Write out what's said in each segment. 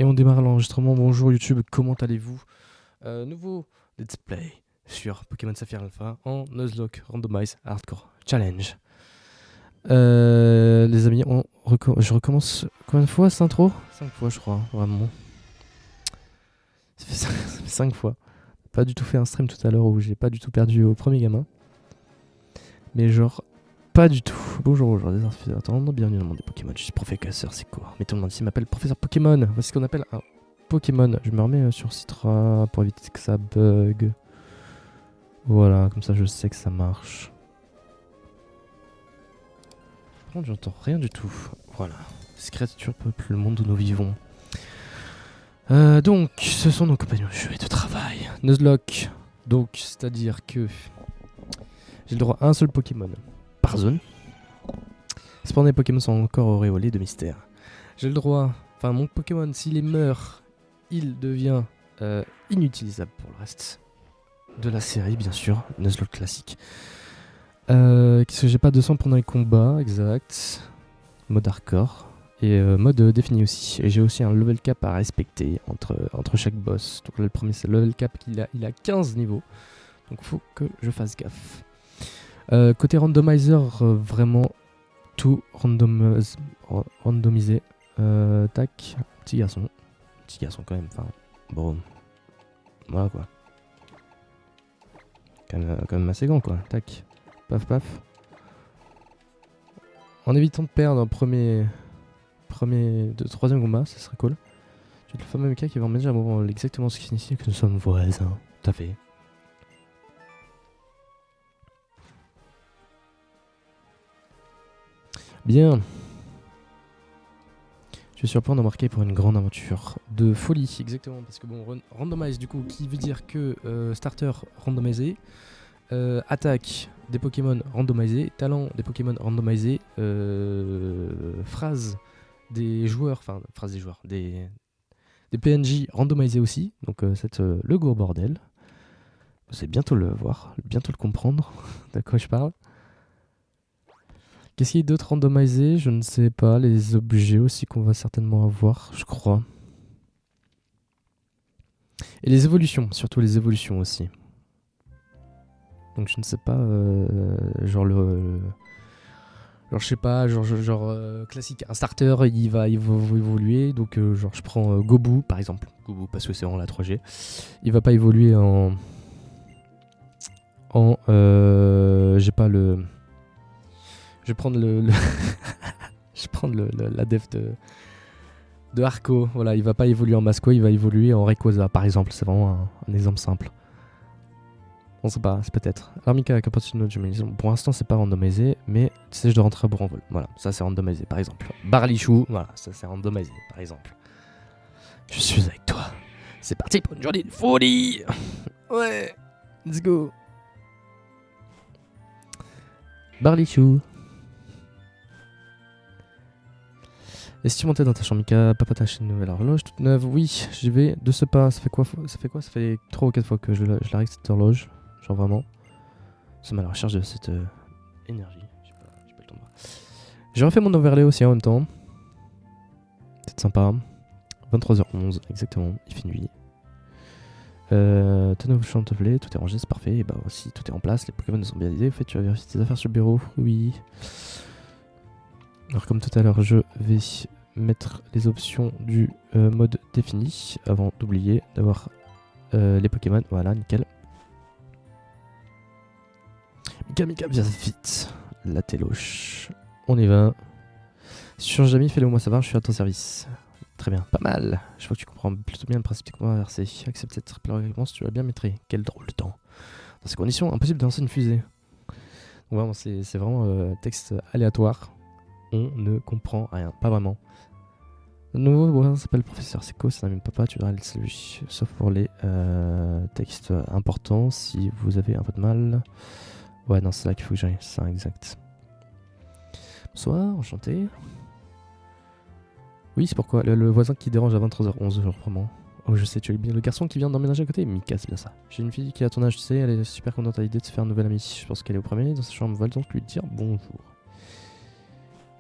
Et on démarre l'enregistrement. Bonjour YouTube, comment allez-vous? Nouveau let's play sur Pokémon Saphir Alpha en Nuzlocke Randomize Hardcore Challenge. Les amis, je recommence combien de fois cette intro? 5 fois je crois, vraiment. Ça fait 5 fois. Pas du tout fait un stream tout à l'heure où j'ai pas du tout perdu au premier gamin. Mais genre, pas du tout. Bonjour, aujourd'hui, attendre. Bienvenue dans le monde des Pokémon. Je suis professeur, c'est quoi? Mais tout le monde ici m'appelle professeur Pokémon. Voici ce qu'on appelle un Pokémon. Je me remets sur Citra pour éviter que ça bug. Voilà, comme ça je sais que ça marche. Par contre, j'entends rien du tout. Voilà. Créature peuple le monde où nous vivons. Donc, ce sont nos compagnons de jeu et de travail. Nuzlocke. Donc, c'est-à-dire que j'ai le droit à un seul Pokémon par zone. Cependant, les Pokémon sont encore auréolés de mystère. J'ai le droit, enfin mon Pokémon, s'il est meurt, il devient inutilisable pour le reste de la série, bien sûr, Nuzlocke classique. Qu'est-ce que j'ai pas de sang pendant les combats, exact. Mode hardcore. Et mode défini aussi. Et j'ai aussi un level cap à respecter entre chaque boss. Donc là, le premier, c'est le level cap, il a 15 niveaux. Donc faut que je fasse gaffe. Côté randomizer, vraiment tout randomisé. Tac, petit garçon quand même, enfin bon, voilà quoi. Quand même assez grand quoi, tac, paf paf. En évitant de perdre un troisième combat, ça serait cool. Tu as le fameux Mika qui va en mettre exactement ce qui signifie que nous sommes voisins, tout à fait. Bien. Je suis sur le point d'embarquer pour une grande aventure de folie, exactement, parce que bon, randomize du coup, qui veut dire que starter randomisé, attaque des Pokémon randomisés, talent des Pokémon randomisés, phrase des joueurs, des PNJ randomisés aussi, donc c'est le gros bordel. Vous allez bientôt le voir, bientôt le comprendre de quoi je parle. Qu'est-ce qu'il y a d'autre randomisé? Je ne sais pas. Les objets aussi qu'on va certainement avoir, je crois. Et les évolutions, surtout les évolutions aussi. Donc je ne sais pas, genre je sais pas, classique, un starter il va évoluer, donc genre je prends Gobu par exemple, Gobu parce que c'est en la 3G, il va pas évoluer j'ai pas le... Je vais prendre je vais prendre la def de Arco, voilà, il va pas évoluer en Masco, il va évoluer en Rayquaza par exemple, c'est vraiment un exemple simple. On sait pas, c'est peut-être. Armika, Cappuccino, pour l'instant c'est pas randomisé, mais tu sais, je dois rentrer à Bourg-en-Vol. Voilà, ça c'est randomisé par exemple. Barlichou, voilà, ça c'est randomisé par exemple. Je suis avec toi. C'est parti pour une journée de folie. Ouais, let's go. Barlichou. Et si tu montais dans ta chambre, Mika, papa t'achète une nouvelle horloge toute neuve. Oui, j'y vais de ce pas. Ça fait quoi? Ça fait 3 ou 4 fois que je la règle cette horloge. Genre vraiment. C'est mal à la recherche de cette énergie. J'ai pas le temps de voir. J'ai refait mon overlay aussi en même temps. C'est sympa. 23h11, exactement. Il fait nuit. Ton nouveau champ de tout est rangé, c'est parfait. Et bah aussi, tout est en place. Les Pokémon sont bien aidés. Au fait, tu vas vérifier tes affaires sur le bureau. Oui. Alors comme tout à l'heure, je vais mettre les options du mode défini avant d'oublier d'avoir les Pokémon. Voilà, nickel. Mika, viens vite. La téloche. On y va. Si tu changes d'amis, fais-le moi savoir, je suis à ton service. Très bien, pas mal. Je vois que tu comprends plutôt bien le principe du combat inversé. Accepte cette récompense, tu vas bien maîtriser. Quel drôle de temps. Dans ces conditions, impossible de lancer une fusée. Donc vraiment, c'est vraiment texte aléatoire. On ne comprend rien, pas vraiment. Le nouveau voisin s'appelle Professeur Seco, c'est un même papa, tu devrais le saluer. Sauf pour les textes importants, si vous avez un peu de mal. Ouais, non, c'est là qu'il faut que j'aille, c'est ça, exact. Bonsoir, enchanté. Oui, c'est pourquoi le voisin qui dérange à 23h11, genre vraiment. Oh, je sais, tu es bien le garçon qui vient d'emménager à côté. Mika, c'est bien ça. J'ai une fille qui a ton âge, tu sais, elle est super contente à l'idée de se faire un nouvel ami. Je pense qu'elle est au premier dans sa chambre, va donc lui dire bonjour.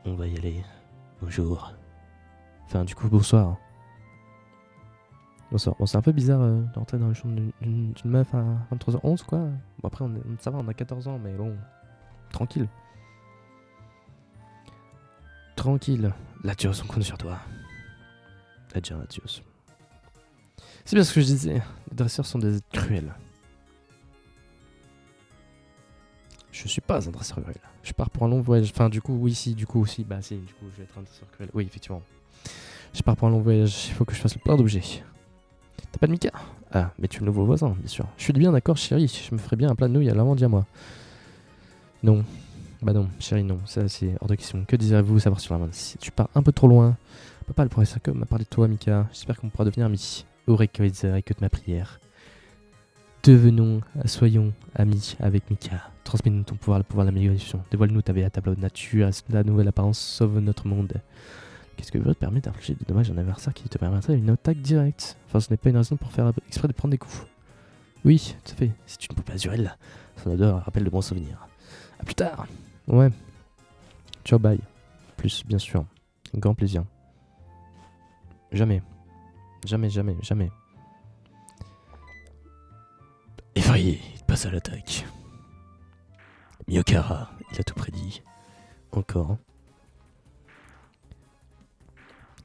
On va y aller. Bonjour. Enfin, du coup, bonsoir. Bon, c'est un peu bizarre de rentrer dans le chambre d'une meuf à 23h11, quoi. Bon, après, ça va, on a 14 ans, mais bon, tranquille. Tranquille. Latios, on compte sur toi. Latios. C'est bien ce que je disais. Les dresseurs sont des êtres cruels. Je suis pas un dresseur cruel. Je pars pour un long voyage. Enfin, du coup, oui, si, du coup, aussi. Bah, si, du coup, je vais être un dresseur cruel. Oui, effectivement. Je pars pour un long voyage. Il faut que je fasse le plein d'objets. T'as pas de Mika? Ah, mais tu es le nouveau voisin, bien sûr. Je suis bien d'accord, chérie. Je me ferais bien un plat de nouilles à l'amande à moi. Non. Bah non, chérie, non. Ça, c'est hors de question. Que désirez-vous savoir sur l'amande? Si tu pars un peu trop loin. Papa, le professeur Kom m'a parlé de toi, Mika. J'espère qu'on pourra devenir amis. Écoute ma prière. Soyons amis avec Mika. Transmets-nous ton pouvoir, le pouvoir de l'amélioration. Dévoile-nous ta véritable tableau de nature, la nouvelle apparence sauve notre monde. Qu'est-ce que veut te permettre d'infliger des dommages à un adversaire qui te permettrait une attaque directe? Enfin, ce n'est pas une raison pour faire exprès de prendre des coups. Oui, tout à fait. C'est une poupée azurelle. Son odeur rappelle de bons souvenirs. A plus tard. Ouais. Ciao, bye. Plus, bien sûr. Un grand plaisir. Jamais. Jamais. Effrayé, il passe à l'attaque. Miyokara, il a tout prédit. Encore.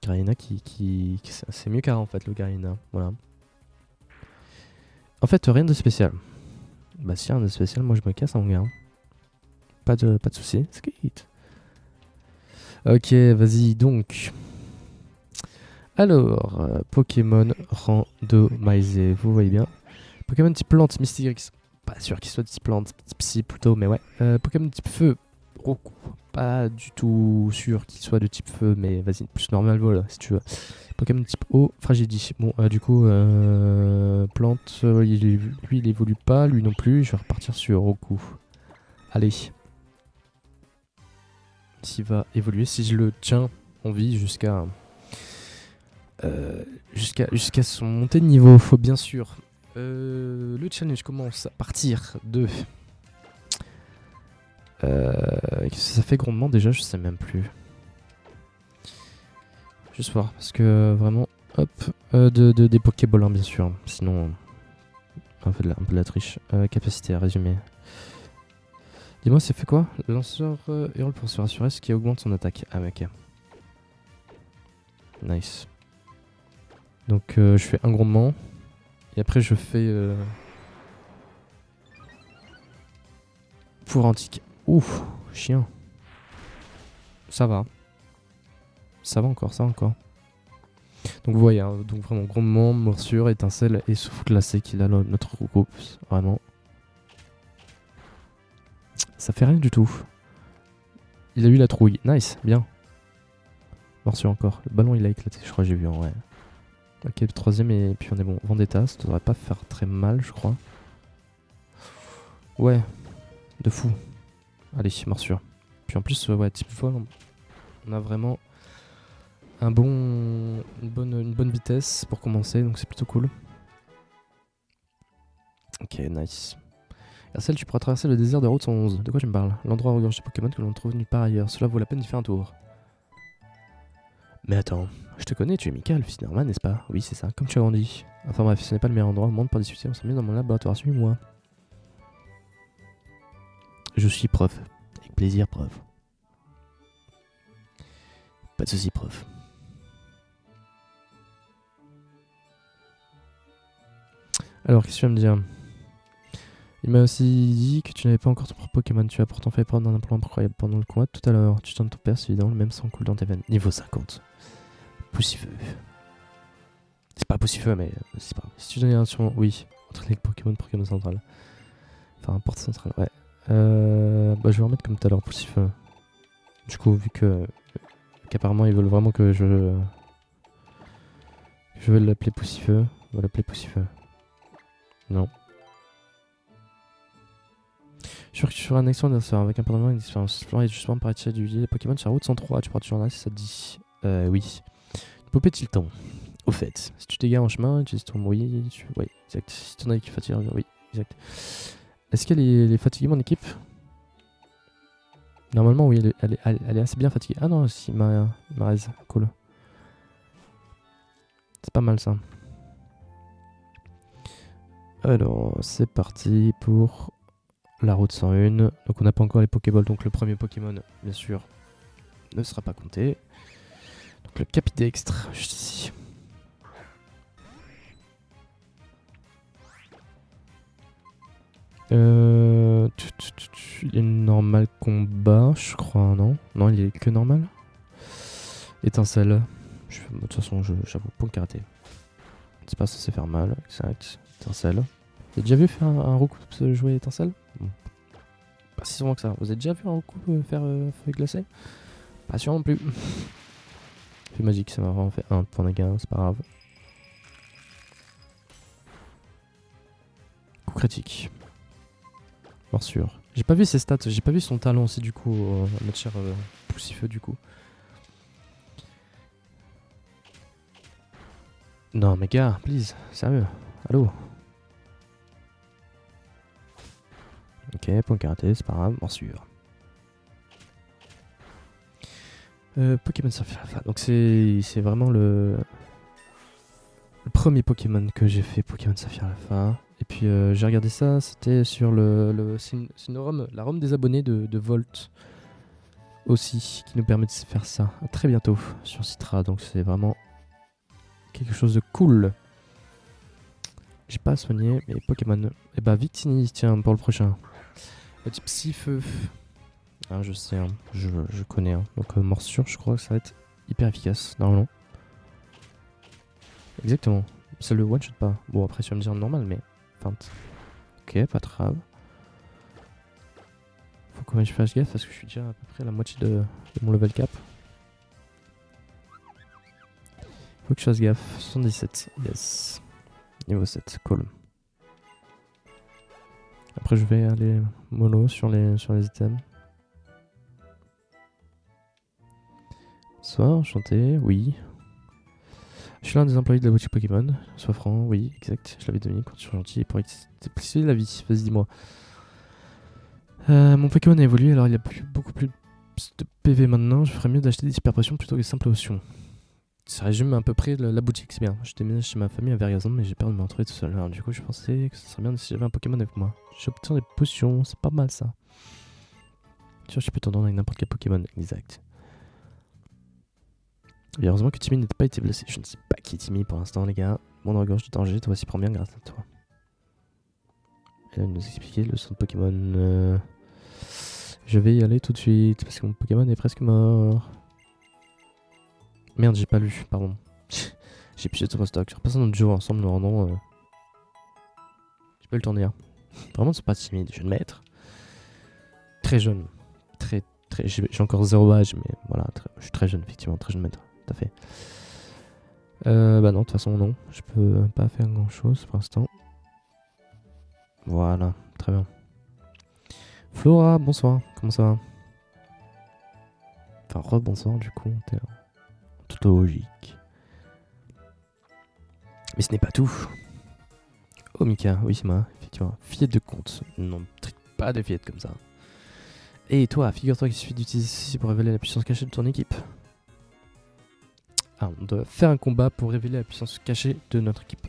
Garina c'est Miyokara en fait, le Garina. Voilà. En fait, rien de spécial. Bah si, rien de spécial, moi je me casse mon gars. Pas de soucis. Skate. Ok, vas-y donc. Alors, Pokémon randomisé, vous voyez bien. Pokémon type plante, Mystique, pas sûr qu'il soit type plante, type psy plutôt, mais ouais. Pokémon type feu, Roku, pas du tout sûr qu'il soit de type feu, mais vas-y, plus normal, voilà, si tu veux. Pokémon type eau, Fragidie. Bon, du coup, plante, lui il évolue pas, lui non plus, je vais repartir sur Roku. Allez. S'il va évoluer, si je le tiens en vie jusqu'à son montée de niveau, faut bien sûr. Le challenge commence à partir de... ça fait grandement déjà, je sais même plus. Juste voir, parce que vraiment, hop, des Pokéballs hein, bien sûr, sinon un peu de la triche. Capacité à résumer. Dis-moi, c'est fait quoi? Lanceur hurle pour se rassurer, ce qui augmente son attaque. Ah ok. Nice. Donc je fais un grondement. Et après je fais... pour antique. Ouf, chien. Ça va. Ça va encore. Donc vous voyez, hein, donc vraiment grondement, morsure, étincelle et souffle glacé qu'il a notre groupe. Vraiment. Ça fait rien du tout. Il a eu la trouille. Nice, bien. Morsure encore. Le ballon il a éclaté, je crois que j'ai vu en vrai. Ok, le troisième et puis on est bon. Vendetta, ça devrait pas faire très mal, je crois. Ouais, de fou. Allez, morsure. Puis en plus, ouais, type vol, on a vraiment une bonne vitesse pour commencer, donc c'est plutôt cool. Ok, nice. Marcel, tu pourras traverser le désert de Route 111. De quoi tu me parles? L'endroit regorge de Pokémon que l'on trouve nulle part ailleurs. Cela vaut la peine d'y faire un tour. Mais attends, je te connais, tu es Mika, le fils Norman, n'est-ce pas? Oui, c'est ça, comme tu as grandi. Enfin bref, ce n'est pas le meilleur endroit au monde pour discuter, on s'est mis dans mon laboratoire, suis-moi. Je suis prof. Avec plaisir, prof. Pas de soucis, prof. Alors, qu'est-ce que tu vas me dire? Il m'a aussi dit que tu n'avais pas encore ton propre Pokémon. Tu as pourtant fait prendre un implant incroyable pendant le combat tout à l'heure. Tu tentes ton père, c'est évident, le même sang coule dans tes veines. Niveau 50. Poussifeu. C'est pas Poussifeu, mais c'est pas grave. Si tu donnais un surnom, oui. Entraîner Pokémon central. Enfin, porte centrale, ouais. Bah, je vais remettre comme tout à l'heure Poussifeu. Du coup, vu que qu'apparemment ils veulent vraiment que je veux l'appeler Poussifeu, on va l'appeler Poussifeu. Non. Je suis sûr que tu feras un excellent danseur avec un pendant une expérience. Florent est justement par du les Pokémon sur la route 103. Tu pourras toujours en aller si ça te dit. Oui. Poupée Tilton. Au fait, si tu t'égares en chemin, utilise ton oui. Oui, exact. Si ton équipe fatigue, oui, exact. Est-ce qu'elle est fatiguée, mon équipe? Normalement, oui, elle est assez bien fatiguée. Ah non, si, Marez, cool. C'est pas mal ça. Alors, c'est parti pour la route 101. Donc on n'a pas encore les Pokéballs, donc le premier Pokémon, bien sûr, ne sera pas compté. Donc le Capidextre, juste ici. Il y a une normale combat, je crois, non? Non, il est que normal. Étincelle. De toute façon, j'avoue, point karaté. C'est pas censé faire mal, exact. Étincelle. Vous avez déjà vu faire un Roku jouer étincelle? Bon. Pas si souvent que ça. Vous avez déjà vu un Roku faire feuille glacée? Pas sûr non plus. C'est magique, ça m'a vraiment fait un point de gain, c'est pas grave. Coup critique. Morsure. J'ai pas vu ses stats, j'ai pas vu son talent aussi du coup, matière poussifeux du coup. Non mais gars, please, sérieux, allô. Ok, point karaté, c'est pas grave, morsure. Pokémon Saphir Alpha, donc c'est vraiment le premier Pokémon que j'ai fait, Pokémon Saphir Alpha. Et puis j'ai regardé ça, c'était sur c'est une ROM, la ROM des abonnés de Volt aussi, qui nous permet de faire ça. À très bientôt sur Citra, donc c'est vraiment quelque chose de cool. J'ai pas soigné mes Pokémon. Et bah Victini, tiens, pour le prochain. Le type Psy-Feu. Ah, je sais, hein, je connais. Hein. Donc morsure, je crois que ça va être hyper efficace, normalement. Exactement. Ça le one-shot pas. Bon, après, tu vas me dire normal, mais... feinte. Ok, pas de grave. Faut quand même que je fasse gaffe, parce que je suis déjà à peu près à la moitié de mon level cap. Faut que je fasse gaffe. 77, yes. Niveau 7, cool. Après, je vais aller mollo sur les items. Bonsoir, enchanté, oui. Je suis l'un des employés de la boutique Pokémon. Sois franc, oui, exact. Je l'avais deviné quand tu es gentil pour expliquer la vie. Vas-y, dis-moi. Mon Pokémon a évolué, alors il a beaucoup plus de PV maintenant. Je ferais mieux d'acheter des super potions plutôt que des simples potions. Ça résume à peu près la boutique, c'est bien. Je déménage chez ma famille à Vergazon, mais j'ai peur de me retrouver tout seul. Alors du coup, je pensais que ce serait bien si j'avais un Pokémon avec moi. J'obtiens des potions, c'est pas mal ça. Tu vois, je peux t'entendre avec n'importe quel Pokémon, exact. Et heureusement que Timmy n'était pas été blessé. Je ne sais pas qui est Timmy pour l'instant, les gars. Mon regorge de danger, toi aussi prends bien grâce à toi. Et là, il nous expliquait le son de Pokémon. Je vais y aller tout de suite parce que mon Pokémon est presque mort. Merde, j'ai pas lu, pardon. J'ai plus de stock. Je repasse un autre jour ensemble, nous rendons. J'ai pas eu le temps de dire. Vraiment, c'est pas timide, jeune maître. Très jeune. Très. J'ai encore 0 âge, mais voilà, je suis très jeune, effectivement, très jeune maître. Tout à fait. Bah non, de toute façon, non. Je peux pas faire grand chose pour l'instant. Voilà, très bien. Flora, bonsoir, comment ça va? Enfin, rebonsoir, du coup, t'es en toute logique. Mais ce n'est pas tout. Oh, Mika, oui, c'est moi, effectivement. Fillette de compte. Non, traite pas de fillette comme ça. Et toi, figure-toi qu'il suffit d'utiliser ceci pour révéler la puissance cachée de ton équipe. Ah, on doit faire un combat pour révéler la puissance cachée de notre équipe.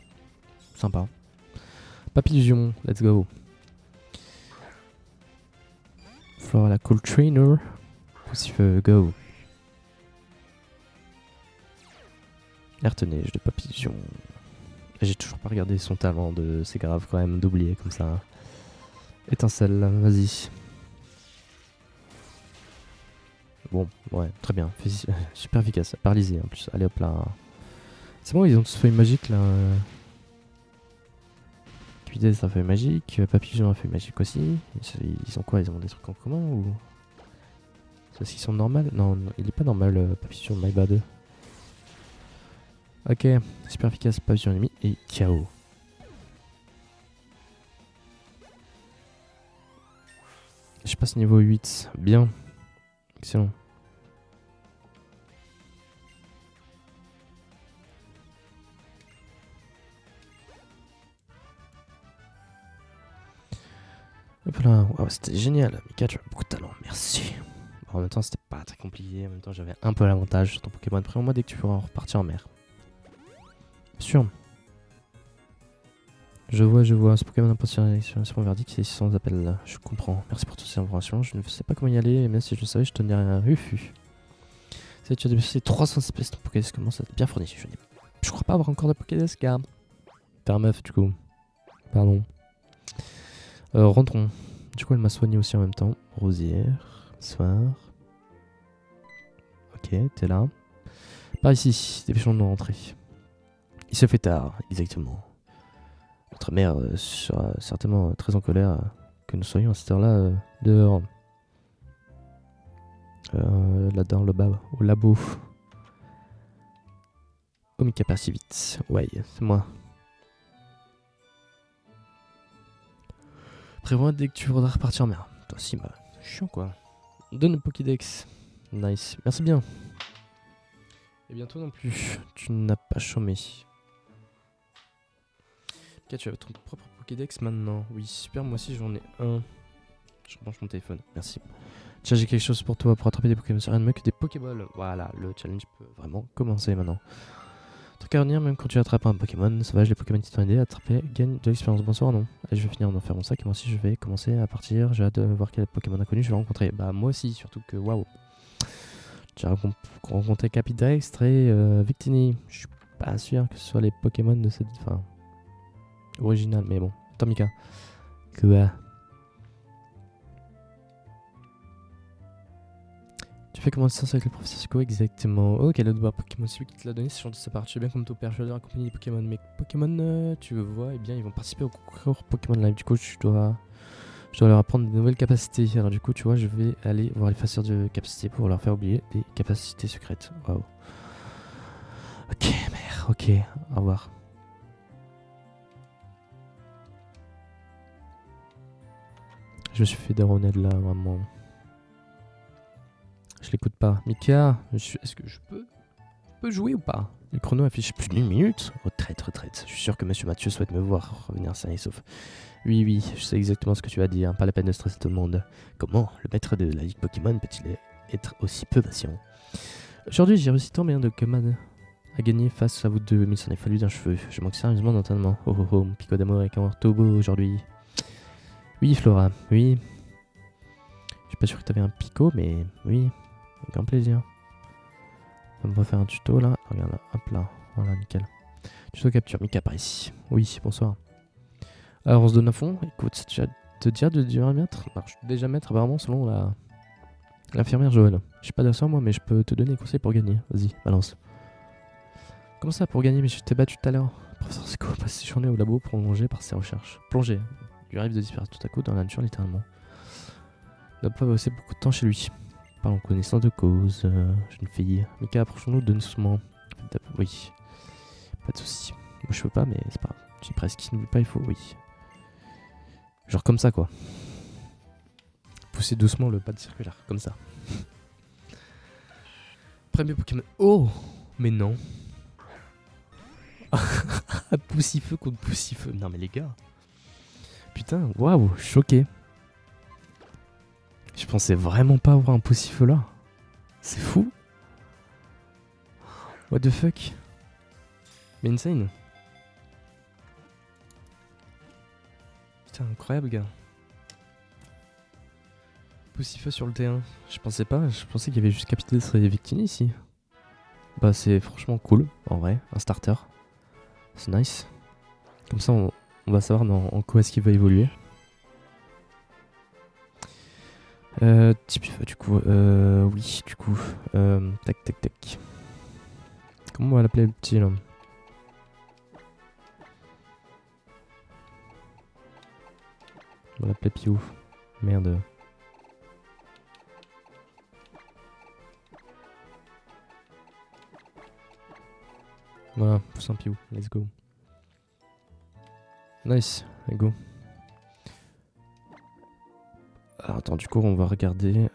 Sympa. Papillusion, let's go. Flora la cool trainer. Poussifeu, go. Air-neige de Papillusion. J'ai toujours pas regardé son talent, c'est grave quand même d'oublier comme ça. Étincelle, vas-y. Bon, ouais, très bien. Super efficace. Paralysé en plus. Allez hop là. C'est bon, ils ont tous feuille magique là. Cuidez a feuille magique. Papillon a feuille magique aussi. Ils ont quoi? Ils ont des trucs en commun ou. C'est parce qu'ils sont normales? Non, il est pas normal, Papillon, my bad. Ok, super efficace, Papillon ennemi et KO. Je passe niveau 8. Bien. Excellent. Hop là, wow, c'était génial. Mika, tu as beaucoup de talent, merci. Bon, en même temps, c'était pas très compliqué. En même temps, j'avais un peu l'avantage sur ton Pokémon. Préviens-moi dès que tu pourras repartir en mer. Bien sûr. Je vois. Ce Pokémon n'a pas sur mon verdict, c'est sans appel. Je comprends. Merci pour toutes ces informations. Je ne sais pas comment y aller, et même si je le savais, je te dirais un hufu. Tu as dépassé 300 espèces de Pokédex. Comment ça bien fourni? Je crois pas avoir encore de Pokédex, gars. T'es un meuf, du coup. Pardon. Rentrons. Du coup, elle m'a soigné aussi en même temps. Rosière. Soir. Ok, t'es là. Par ici, dépêchons de nous rentrer. Il se fait tard, exactement. Notre mère sera certainement très en colère que nous soyons à cette heure-là dehors. Là dans le bas, au labo. Oh, Mika, pas si vite. Ouais, c'est moi. Prévois dès que tu voudras repartir en mer. Toi aussi, bah, chiant quoi. Donne le Pokédex. Nice, merci bien. Et bientôt non plus, tu n'as pas chômé. Ok, tu as ton propre Pokédex maintenant. Oui, super, moi aussi j'en ai un. Je rebranche mon téléphone, merci. Tiens, j'ai quelque chose pour toi pour attraper des Pokémon sur rien de mieux que des Pokéballs. Voilà, le challenge peut vraiment commencer maintenant. Truc à retenir, même quand tu attrapes un Pokémon sauvage, les Pokémon qui t'ont aidé à attraper gagnent de l'expérience. Bonsoir, non. Allez, je vais finir d'en faire mon sac et moi aussi je vais commencer à partir. J'ai hâte de voir quel Pokémon inconnu je vais rencontrer. Bah, moi aussi, surtout que waouh. J'ai rencontré Capidextre et Victini. Je suis pas sûr que ce soit les Pokémon de cette. Enfin. Original, mais bon. Attends, Mika. Quoi? Tu fais comment ça avec le professeur Psycho exactement? Oh, quel autre Pokémon? Celui qui te l'a donné, c'est gentil de sa part. Tu es bien comme ton père, je vais accompagner les Pokémon. Mais Pokémon, tu vois, eh bien, ils vont participer au concours Pokémon Live. Du coup, je dois leur apprendre de nouvelles capacités. Alors, du coup, tu vois, je vais aller voir les facteurs de capacité pour leur faire oublier des capacités secrètes. Waouh. Ok, merde, ok. Au revoir. Je me suis fait daronner de là, vraiment. Je l'écoute pas. Mika, est-ce que je peux jouer ou pas? Le chrono affiche plus d'une minute. Retraite. Je suis sûr que monsieur Mathieu souhaite me voir revenir sain et sauf. Oui, je sais exactement ce que tu vas dire. Pas la peine de stresser tout le monde. Comment le maître de la Ligue Pokémon peut-il être aussi peu patient? Aujourd'hui, j'ai réussi tant bien de Pokémon à gagner face à vous deux, mais il s'en est fallu d'un cheveu. Je manque sérieusement d'entraînement. Mon pico d'amour avec un turbo aujourd'hui. Oui, Flora, oui. Je suis pas sûr que t'avais un pico, mais oui. Avec grand plaisir. On va faire un tuto là. Regarde là, hop là. Voilà, nickel. Tuto capture, Mika par ici. Oui, bonsoir. Alors on se donne à fond. Écoute, tu vas te dire de devenir maître. Alors, je suis déjà maître apparemment selon l'infirmière Joël. Je suis pas d'accord moi, mais je peux te donner des conseils pour gagner. Vas-y, balance. Comment ça pour gagner? Mais je t'ai battu tout à l'heure. Professeur Seco passe ses journées au labo prolongé par ses recherches. Plongé. Il lui arrive de disparaître tout à coup dans la nature littéralement. Il n'a pas passé beaucoup de temps chez lui. Parlons connaissance de cause, jeune fille. Mika, approchons-nous doucement. Oui, pas de soucis. Moi je peux pas, mais c'est pas grave. J'ai presque, n'oublie pas, il faut, oui. Genre comme ça, quoi. Pousser doucement le pad circulaire, comme ça. Premier Pokémon. Oh! Mais non. Poussifeu contre Poussifeu. Non, mais les gars. Putain, waouh, choqué. Je pensais vraiment pas avoir un Poussifeu là. C'est fou. What the fuck? Mais insane. Putain, incroyable, gars. Poussifeu sur le T1. Je pensais pas, je pensais qu'il y avait juste Capidextre et Victini ici. Bah, c'est franchement cool, en vrai, un starter. C'est nice. Comme ça, on va savoir en quoi est-ce qu'il va évoluer. Type du coup, oui, du coup. Tac. Comment on va l'appeler le petit là? On va l'appeler Piou. Merde. Voilà, pousse un Piou, let's go. Nice, let's go. Alors, attends, du coup, on va regarder.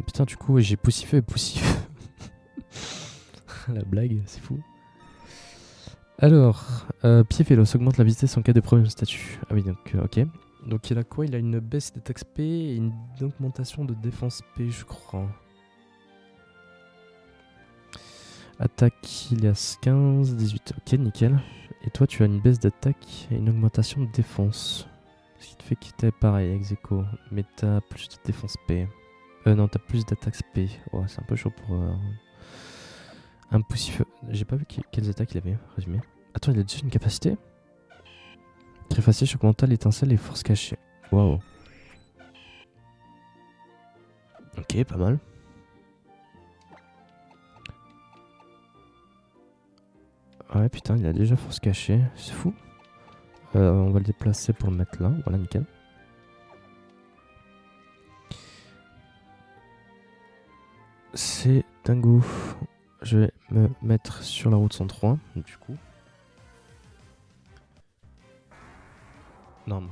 Putain, du coup, j'ai Poussifeu et Poussifeu. La blague, c'est fou. Alors, pied véloce augmente la vitesse en cas de problème de statut. Ah oui, donc, ok. Donc, il a quoi? Il a une baisse d'attaque P et une augmentation de défense P, je crois. Attaque, il y a 15, 18. Ok, nickel. Et toi, tu as une baisse d'attaque et une augmentation de défense. Ce qui te fait quitter pareil, ex aequo. Mais t'as plus de défense P. Non, t'as plus d'attaque P. Oh, c'est un peu chaud pour un poussif. J'ai pas vu quelles attaques il avait, résumé. Attends, il a déjà une capacité. Très facile, choc mental, étincelle et force cachée. Waouh. Ok, pas mal. Ouais, putain, il a déjà force cachée. C'est fou. On va le déplacer pour le mettre là. Voilà, nickel. C'est dingo. Je vais me mettre sur la route 103, du coup. Non, mais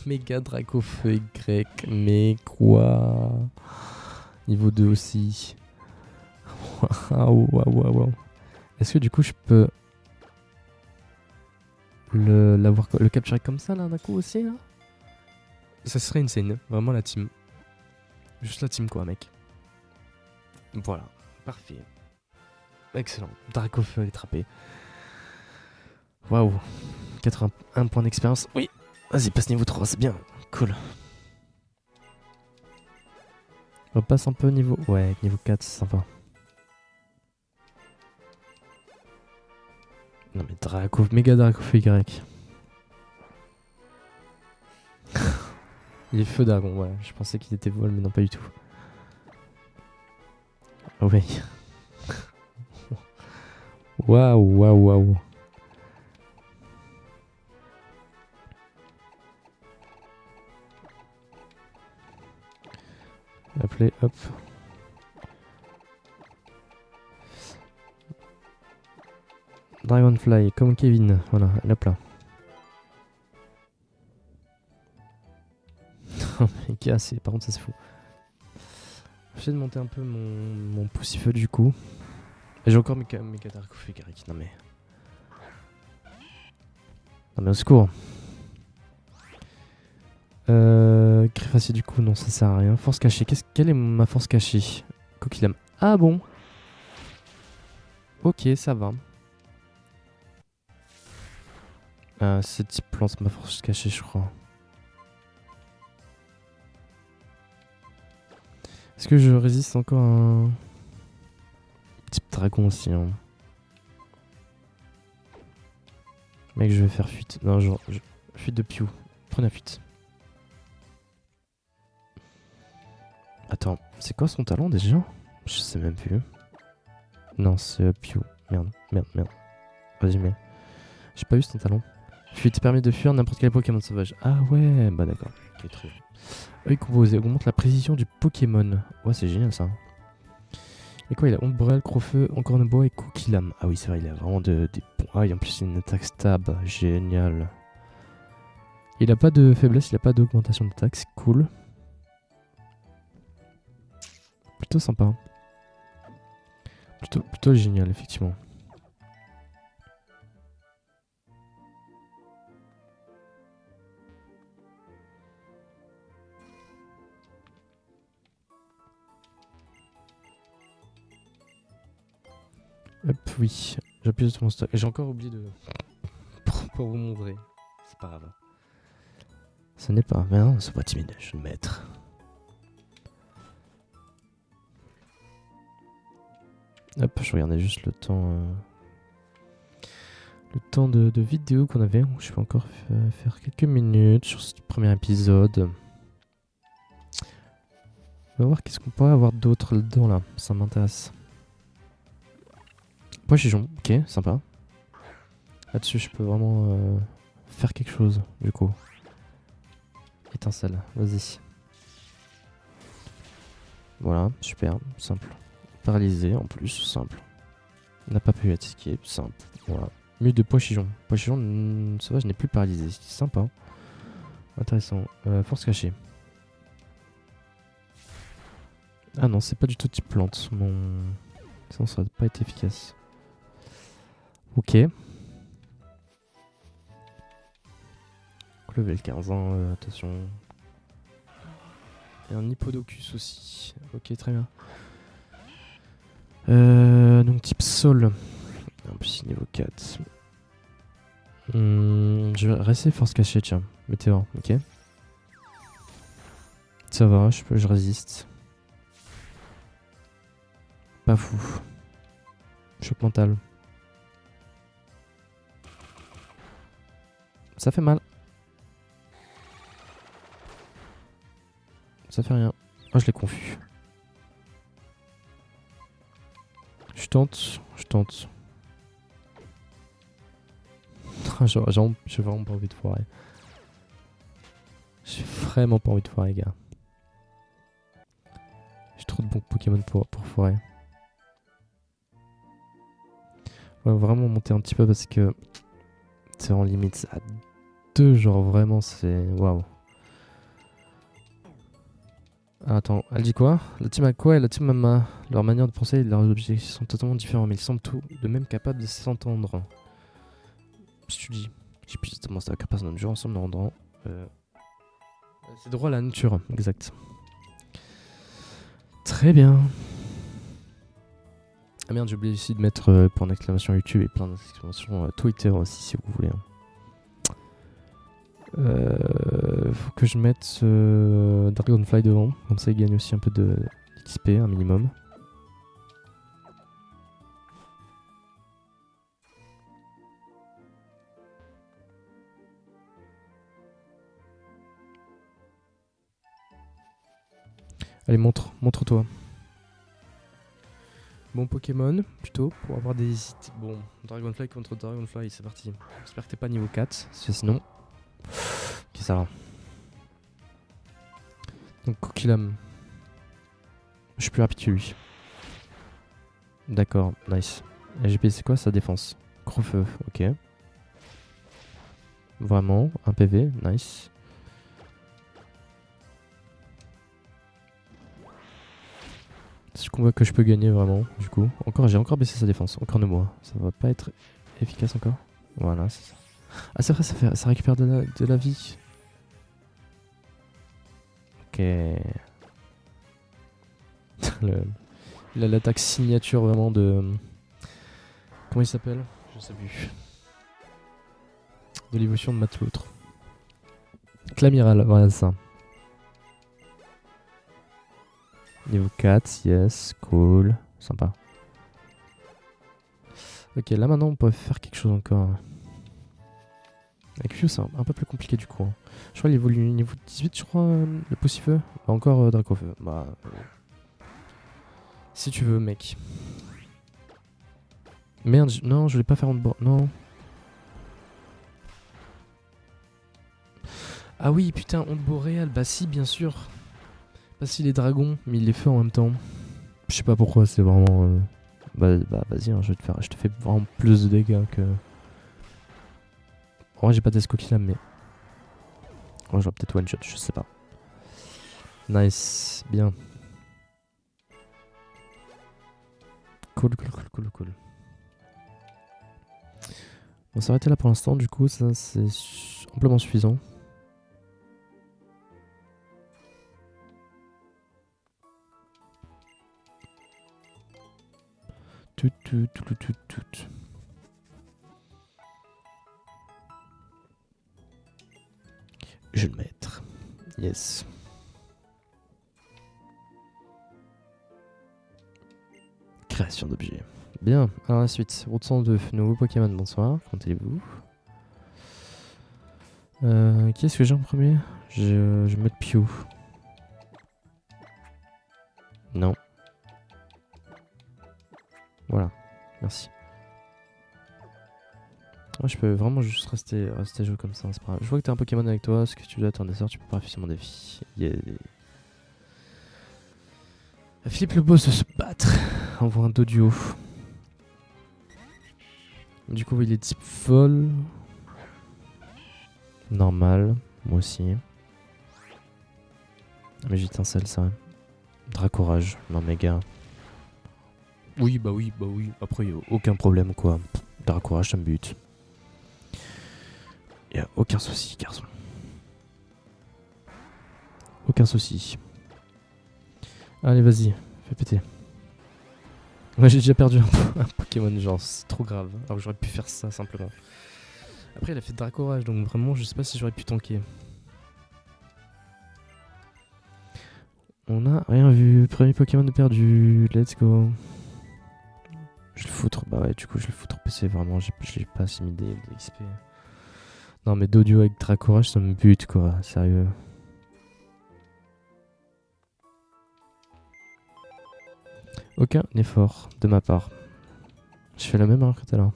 méga Dracofeu Y, mais quoi? Niveau 2 aussi. Waouh, waouh, waouh. Est-ce que du coup je peux le capturer comme ça là d'un coup aussi là? Ça serait insane, vraiment la team. Juste la team quoi mec. Voilà, parfait. Excellent. Dracofeu attrapé. Waouh. 81 points d'expérience. Oui. Vas-y, passe niveau 3, c'est bien. Cool. On passe un peu niveau... Ouais, niveau 4, c'est sympa. Non mais méga Dracofeu Y. Il est feu dragon, voilà. Je pensais qu'il était vol, mais non, pas du tout. Oh ouais. Waouh, waouh, waouh. Appelez, hop. Dragonfly, comme Kevin. Voilà, hop là. Mais gars, par contre, ça c'est fou. J'essaie de monter un peu mon poussifeu du coup. Et j'ai encore mes Dracofeu Y. Non mais. Non mais au secours. Griffacier du coup, non, ça sert à rien. Force cachée, quelle est ma force cachée? Coquillame. Ah bon. Ok, ça va. C'est type plante ma force cachée, je crois. Est-ce que je résiste encore à un type dragon aussi hein. Mec, je vais faire fuite. Non, genre, fuite de Pew. Prenez la fuite. Attends, c'est quoi son talent déjà? Je sais même plus. Non, c'est Pew. Merde, merde, merde. Vas-y, mais. J'ai pas vu son talent. Fuite permet de fuir n'importe quel Pokémon sauvage. Ah ouais, bah d'accord. Ok, très bien. Œil composé augmente la précision du Pokémon. Ouais, c'est génial ça. Et quoi, il a Ombrelle, Crofeu, Encornebois et Coquillame. Ah oui, c'est vrai, il a vraiment des bons. Ah, et en plus, il a une attaque stab. Génial. Il a pas de faiblesse, il a pas d'augmentation d'attaque, c'est cool. Plutôt sympa. Plutôt génial, effectivement. Hop, oui. J'appuie sur mon stock. J'ai encore oublié de... pour vous montrer. C'est pas grave. Ce n'est pas... Mais non, c'est pas timide, je vais le mettre. Hop, je regardais juste le temps... Le temps de vidéo qu'on avait. Je peux encore faire quelques minutes sur ce premier épisode. On va voir qu'est-ce qu'on pourrait avoir d'autre là-dedans là. Ça m'intéresse. Pois-chichon, ok, sympa. Là-dessus, je peux vraiment faire quelque chose, du coup. Étincelle, vas-y. Voilà, super, simple. Paralysé en plus, simple. On n'a pas pu attaquer, simple. Voilà. Mute de Pois-chichon. Pois-chichon, ça va, je n'ai plus paralysé. C'est sympa. Intéressant. Force cachée. Ah non, c'est pas du tout type plante. Ça ne pas été efficace. Ok. Level 15 ans, attention. Et un Hippodocus aussi. Ok, très bien. Donc type sol. En plus niveau 4. Je vais rester force cachée, tiens. Météore, ok. Ça va, je résiste. Pas fou. Choc mental. Ça fait mal. Ça fait rien. Oh, je l'ai confus. Je tente. J'ai vraiment pas envie de foirer. J'ai vraiment pas envie de foirer, gars. J'ai trop de bons Pokémon pour foirer. On va vraiment monter un petit peu parce que c'est en limite à 2, genre vraiment c'est... Waouh. Ah, attends, elle dit quoi? La team Aqua et la team Mama. Leur manière de penser et leurs objectifs sont totalement différents, mais ils semblent tout de même capables de s'entendre. Si tu dis, j'ai plus de Monster car personne ne joue ensemble, nous rendrons. C'est droit à la nature, exact. Très bien. Ah merde, j'ai oublié ici de mettre point d'exclamation YouTube et plein d'exclamations Twitter aussi si vous voulez. Faut que je mette Dragonfly devant, comme ça il gagne aussi un peu de XP, un minimum. Allez, montre-toi. Bon Pokémon, plutôt, pour avoir des hits. Bon, Dragonfly contre Dragonfly, c'est parti. J'espère que t'es pas niveau 4, parce que sinon... Ok, ça va. Donc Coquillam. Je suis plus rapide que lui. D'accord, nice. LGP, c'est quoi sa défense? Gros-feu, ok. Vraiment, un PV, nice. C'est ce qu'on voit que je peux gagner vraiment, du coup. J'ai encore baissé sa défense, encore de moi. Ça va pas être efficace encore. Voilà, c'est ça. Ah c'est vrai, ça récupère de la vie. Ok. Il a l'attaque signature vraiment de... Comment il s'appelle? Je sais plus. De l'évolution de Matt l'autre. Clamiral, voilà ça. Niveau 4, yes, cool, sympa. Ok, là maintenant on peut faire quelque chose encore. Avec Few c'est un peu plus compliqué du coup. Je crois qu'il évolue niveau 18 je crois, le Poussifeu. Bah, encore Dracofeu. Bah... si tu veux mec. Merde, non je voulais pas faire en bord. Non. Ah oui putain, onde boréale, bah si bien sûr. Bah si les dragons, mais il les fait en même temps. Je sais pas pourquoi, c'est vraiment... Bah vas-y, hein, je te fais vraiment plus de dégâts que... En vrai j'ai pas d'escoquillam mais... Ouais, j'aurais peut-être one shot, je sais pas. Nice, bien. Cool. On va s'arrêter là pour l'instant, du coup, ça c'est amplement suffisant. Tout. Je vais le mettre. Yes. Création d'objets. Bien, alors la suite. Route 102, nouveau Pokémon, bonsoir. Comment allez-vous? Qui est-ce que j'ai en premier? Je vais mettre Pio. Non. Voilà, merci. Oh, je peux vraiment juste rester jouer comme ça, c'est pas grave. Je vois que t'as un Pokémon avec toi, ce que tu dois être un dessert, tu peux pas afficher mon défi. Yeah. Philippe le boss de se battre. Envoie un Doduo. Du coup, il est type vol. Normal, moi aussi. Mais j'étincelle ça. Dracorage, non mais gars. Oui, bah oui. Après, y'a aucun problème quoi. Dracorage, ça me bute. Y'a aucun souci, garçon. Aucun souci. Allez, vas-y, fais péter. Moi, j'ai déjà perdu un Pokémon, genre, c'est trop grave. Alors que j'aurais pu faire ça simplement. Après, il a fait Dracorage, donc vraiment, je sais pas si j'aurais pu tanker. On a rien vu. Premier Pokémon de perdu. Let's go. Je vais le foutre. Bah ouais, du coup, je vais le foutre PC. Vraiment, j'ai pas assez mis des XP. Non, mais Dodio avec Dracorage, ça me bute, quoi. Sérieux. Aucun effort de ma part. Je fais la même erreur que tout à l'heure.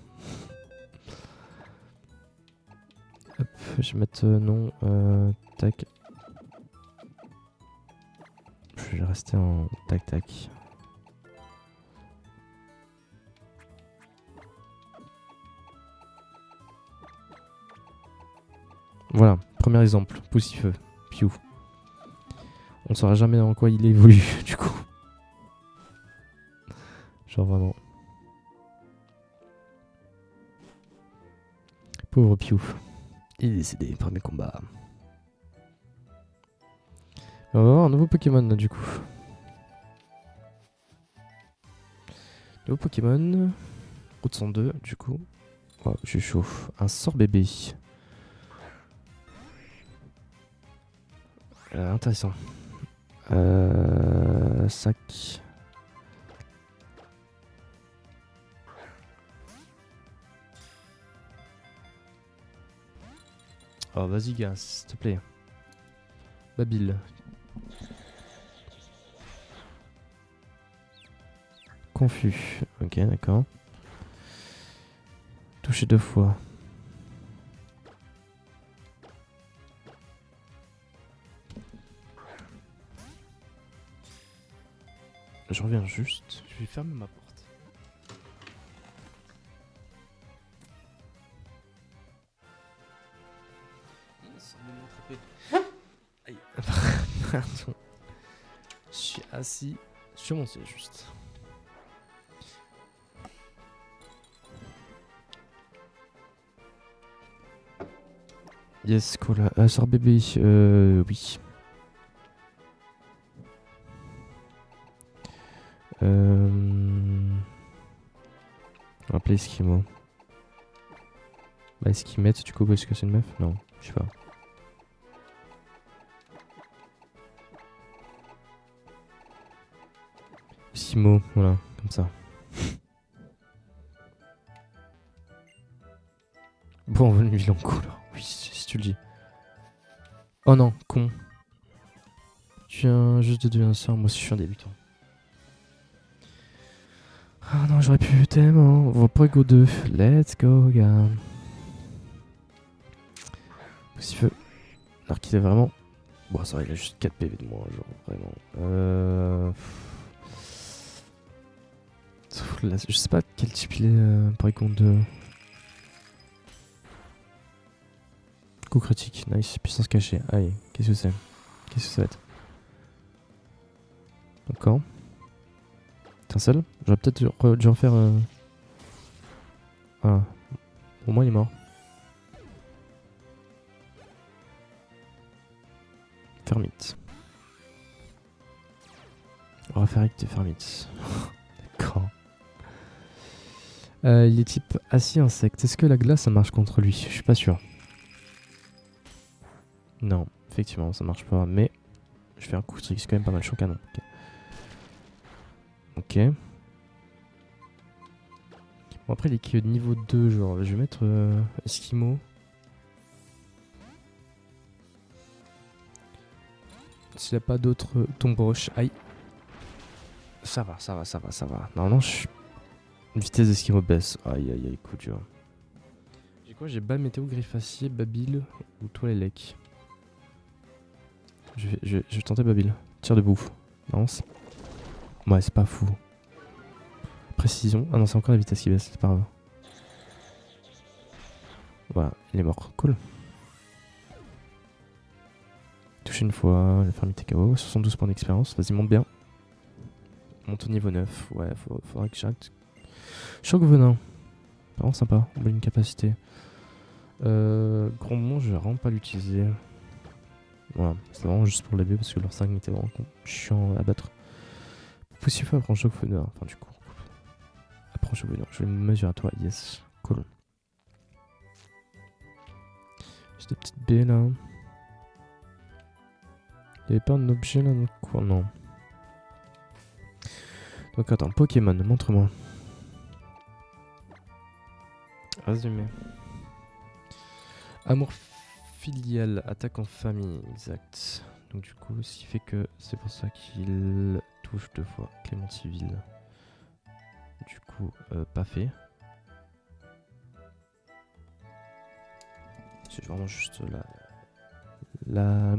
Hop, je vais mettre non. Tac. Je vais rester en tac tac. Voilà, premier exemple. Poussifeu. Piou. On ne saura jamais en quoi il évolue, du coup. Genre vraiment. Pauvre Piou. Il est décédé, premier combat. On va avoir un nouveau Pokémon là, du coup. Nouveau Pokémon. Route 102, du coup. Oh, je suis chaud. Un sort bébé. Intéressant. Sac. Oh, vas-y, gars, s'il te plaît. Babil. Confus. Ok, d'accord. Touché 2 fois. Je reviens juste. Je vais fermer ma porte. Aïe. Pardon. Je suis assis sur mon siège juste. Yes, quoi là. Sort bébé. Oui. On va appeler Eskimo. Bah, Esquimette, du coup, est-ce que c'est une meuf? Non, je sais pas. Eskimo, voilà, comme ça. Bon, on veut une ville en couleur. Oui, si tu le dis. Oh non, con. Je viens juste de devenir sœur, moi aussi je suis un débutant. Ah non, j'aurais pu tellement. On va pas go 2. Let's go, gars. Petit feu. Alors qu'il est vraiment. Bon, ça va, il a juste 4 PV de moins, genre, vraiment. Là, je sais pas quel type il est par contre 2. Coup critique, nice. Puissance cachée. Aïe, qu'est-ce que c'est? Qu'est-ce que ça va être? D'accord. Étincelle. J'aurais peut-être dû refaire. Ah. Au moins il est mort. Fermite. On va faire avec tes fermites. D'accord. Il est type acier insecte. Est-ce que la glace ça marche contre lui? Je suis pas sûr. Non, effectivement ça marche pas. Mais je fais un coup trick, c'est quand même pas mal. Chaud canon. Ok. Bon après il est que niveau 2 genre. Je vais mettre Eskimo. S'il a pas d'autres tombes roches. Aïe. Ça va, ça va, ça va, ça va. Normalement je suis... Vitesse d'Eskimo baisse. Aïe aïe aïe, coup dur. J'ai quoi? J'ai bas météo, griffacier, babil ou toilelec. Je vais tenter babil. Tire de bouffe. Non, c'est... Ouais, c'est pas fou. Précision. Ah non, c'est encore la vitesse qui baisse, c'est pas grave. Voilà, il est mort. Cool. Touche une fois, la fermité KO. 72 points d'expérience. Vas-y, monte bien. Monte au niveau 9. Ouais, faudra que j'arrête. Choc venin. Vraiment sympa. On a une capacité. Grondement, je vais vraiment pas l'utiliser. Voilà, c'est vraiment juste pour le début parce que leur 5 était vraiment chiant à battre. Poussifeu apprend choc venin. Enfin, du coup. Apprends choc venin. Je vais me mesurer à toi. Yes. Cool. C'est des petites baies là. Il n'y avait pas un objet là dans le coin, non. Donc attends, Pokémon, montre-moi. Résumé. Amour filial, attaque en famille, exact. Donc du coup, ce qui fait que c'est pour ça qu'il touche 2 fois. Clément Civil. Du coup, pas fait. C'est vraiment juste la...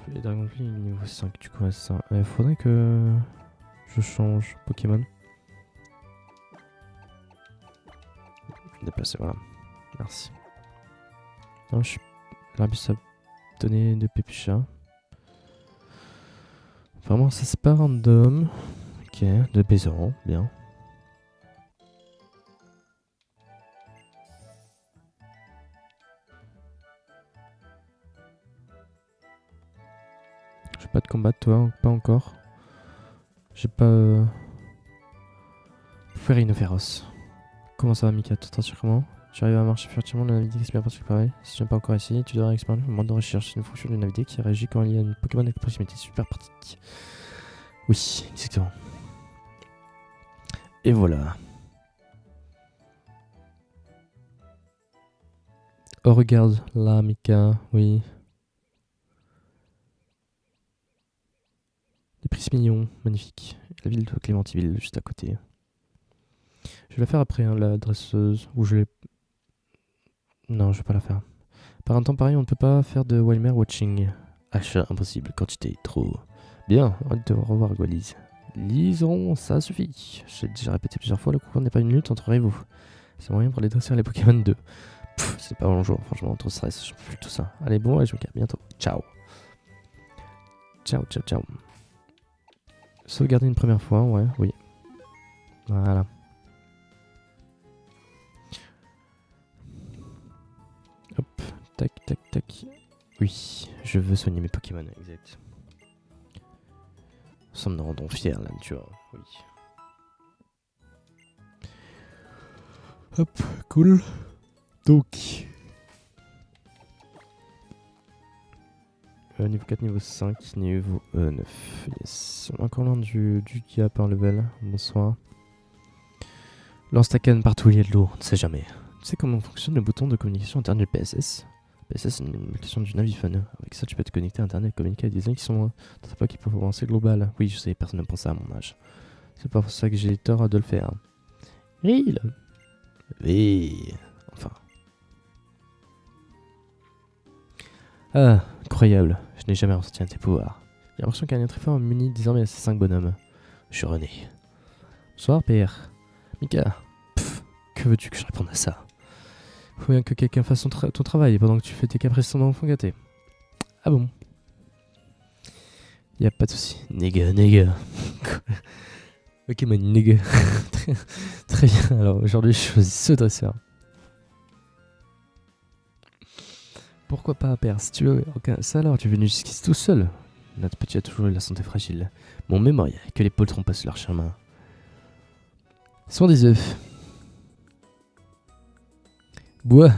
Les Dragonfly niveau 5, du coup, ça. Il faudrait que je change Pokémon. Déplacer, voilà. Merci. Non, je suis... L'Arbus a donné de Pépucha. Vraiment, ça c'est pas random. Ok, de Bézoran, bien. J'ai pas de combat, toi, pas encore. J'ai pas... Ferrino féroce. Comment ça va, Mika? Tout rassure comment? Tu arrives à marcher furtivement, le navigateur expert parce que pareil. Si tu n'es pas encore essayé, tu devrais expérimenter le mode de recherche. C'est une fonction du navigateur qui réagit quand il y a une Pokémon avec proximité. Super pratique. Oui, exactement. Et voilà. Oh, regarde là, Mika. Oui. Des prises mignons, magnifique. La ville de Clémentiville, juste à côté. Je vais la faire après, hein, la dresseuse. Ou je l'ai. Non, je vais pas la faire. Par un temps pareil, on ne peut pas faire de Wildmare Watching. Achat impossible, quantité trop. Bien, on va te revoir, Gualiz. Liserons, ça suffit. J'ai déjà répété plusieurs fois, le concours n'est pas une lutte entre rivaux. C'est moyen pour les dresser les Pokémon 2. C'est pas bon jour, franchement, trop stress, je peux plus tout ça. Allez, bon, et je me calme, bientôt. Ciao. Ciao, ciao, ciao. Sauvegarder une première fois, ouais, oui. Voilà. Hop, tac, tac, tac. Oui, je veux soigner mes Pokémon, exact. Ça me rendons fiers, là, tu vois, oui. Hop, cool. Donc... niveau 4, niveau 5, niveau 9. Yes. On est encore loin du gap par level. Bonsoir. Lance ta canne partout où il y a de l'eau, on ne sait jamais. Tu sais comment fonctionne le bouton de communication interne du PSS? PSS, c'est une application du Naviphone. Avec ça, tu peux te connecter à internet et communiquer avec des amis qui sont loin. Dans ta qui peuvent avancer global. Oui, je sais, personne ne pense ça à mon âge. C'est pas pour ça que j'ai tort de le faire. Oui, oui. Enfin. Ah, incroyable. Je n'ai jamais ressenti un de tes pouvoirs. J'ai l'impression qu'un être fort m'unit désormais à ces 5 bonhommes. Je suis René. Bonsoir, père. Mika. Pff, que veux-tu que je réponde à ça? Faut bien que quelqu'un fasse ton travail pendant que tu fais tes caprices sans enfant gâté. Ah bon? Y'a pas de soucis. Nigga. Ok, man, nigga. Très bien. Alors aujourd'hui, je choisis ce dresseur. Pourquoi pas, père? Si tu veux, ok, ça alors, tu es venu jusqu'ici tout seul. Notre petit a toujours eu la santé fragile. Mon mémorial, que les poltrons passent leur chemin. Sont des œufs. Bois.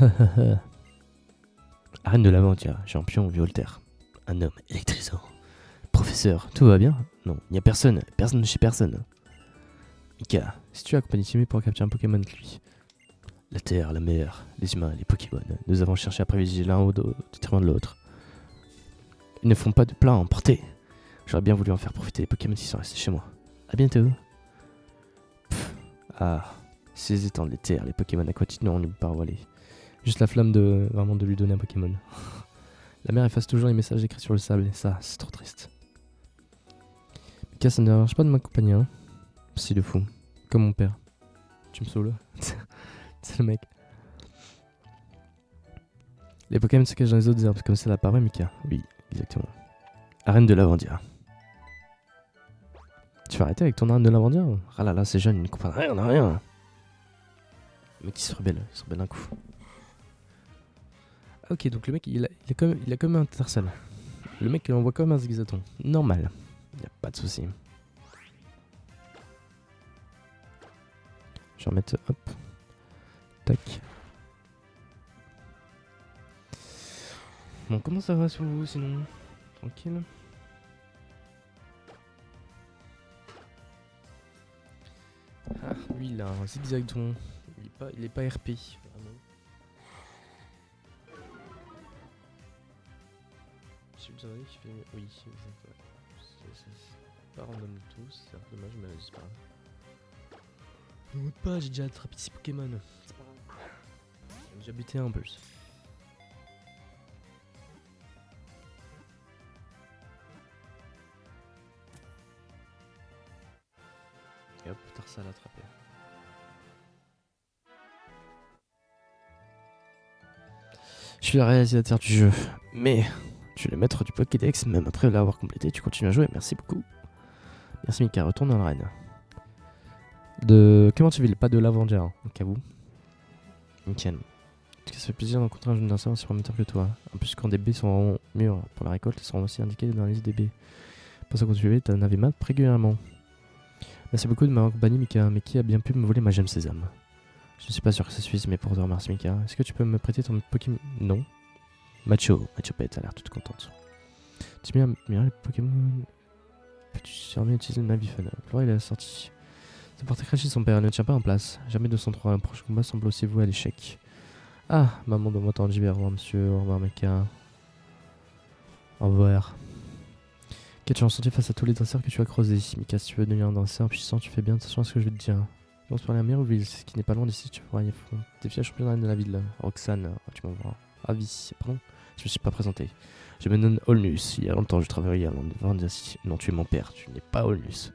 Arène de l'aventure, champion Voltaire. Un homme électrisant. Professeur, tout va bien? Non, il n'y a personne. Personne de chez personne. Mika, si tu as accompagné Timmy pour capturer un Pokémon de lui. La Terre, la mer, les humains, les Pokémon. Nous avons cherché à privilégier l'un au détriment de l'autre. Ils ne font pas de plat à emporter. J'aurais bien voulu en faire profiter les Pokémon qui sont restés chez moi. A bientôt. Pff. Ah, ces étangs, les terres, les Pokémon aquatiques n'auront nulle part où aller. Juste la flamme de vraiment de lui donner un Pokémon. La mer efface toujours les messages écrits sur le sable et ça, c'est trop triste. Mika, ça ne dérange pas de m'accompagner, hein? Si de fou. Comme mon père. Tu me saules. C'est le mec. Les Pokémon se cachent dans les autres herbes, comme ça apparaît, Mika. Oui, exactement. Arène de Lavandia. Tu vas arrêter avec ton arène de Lavandia? Ah là là, ces jeunes, ils ne comprennent rien, rien. Le mec, il se rebelle d'un coup. Ah, ok, donc le mec, il a comme un Tarsal. Le mec, il envoie comme un Zigzaton. Normal. Y a pas de souci. Je vais remettre, hop. Tac, Bon, comment ça va sur vous sinon? Tranquille. Ah, lui il a un zigzagton. Il est pas RP. Vraiment. Je vous avais dit qu'il fait. Oui, exact. C'est pas random du tout, c'est un peu dommage, mais c'est pas grave. Ne monte pas, j'ai déjà attrapé 6 Pokémon. C'est pas grave. J'ai déjà buté un en plus. Et hop, Tarsa l'a attrapé. Je suis le réalisateur du jeu, mais je suis le maître du Pokédex, même après l'avoir complété, tu continues à jouer, merci beaucoup. Merci Mika, retourne dans l'arène. De Comment tu vis, pas de l'Avenger, hein, au cas où. Nickel. Parce que ça fait plaisir de rencontrer un jeune danseur aussi prometteur que toi. En plus, quand des baies sont mûres pour la récolte, ils seront aussi indiqués dans la liste des baies. Pour ça, quand tu t'en avais mal régulièrement. Merci beaucoup de m'avoir accompagné, Mika, mais qui a bien pu me voler ma gemme sésame? Je ne suis pas sûr que ça suffise, mais pour te remercier, Mika, est-ce que tu peux me prêter ton Pokémon? Non. Macho Pet a l'air toute contente. Tu m'as mis les Pokémon. Peux-tu sûrement utiliser le Navifun? Flora, il est sorti. Sa porte craché son père, elle ne tient pas en place. Jamais 203, le prochain combat semble aussi voué à l'échec. Ah, maman de moi t'en j'y vais, au revoir monsieur, au revoir Mika. Au revoir. Qu'as-tu ressenti face à tous les danseurs que tu as creusés? Mika, si tu veux devenir un danseur puissant, tu fais bien attention à ce que je vais te dire. On se parler à Méroville, ce qui n'est pas loin d'ici, tu pourras y affronter. T'es fière championne de la ville, Roxane, tu m'envoies. Avis, pardon, je me suis pas présenté. Je me nomme Olnus, il y a longtemps je travaillais à l'Andiasi. Non, tu es mon père, tu n'es pas Olnus.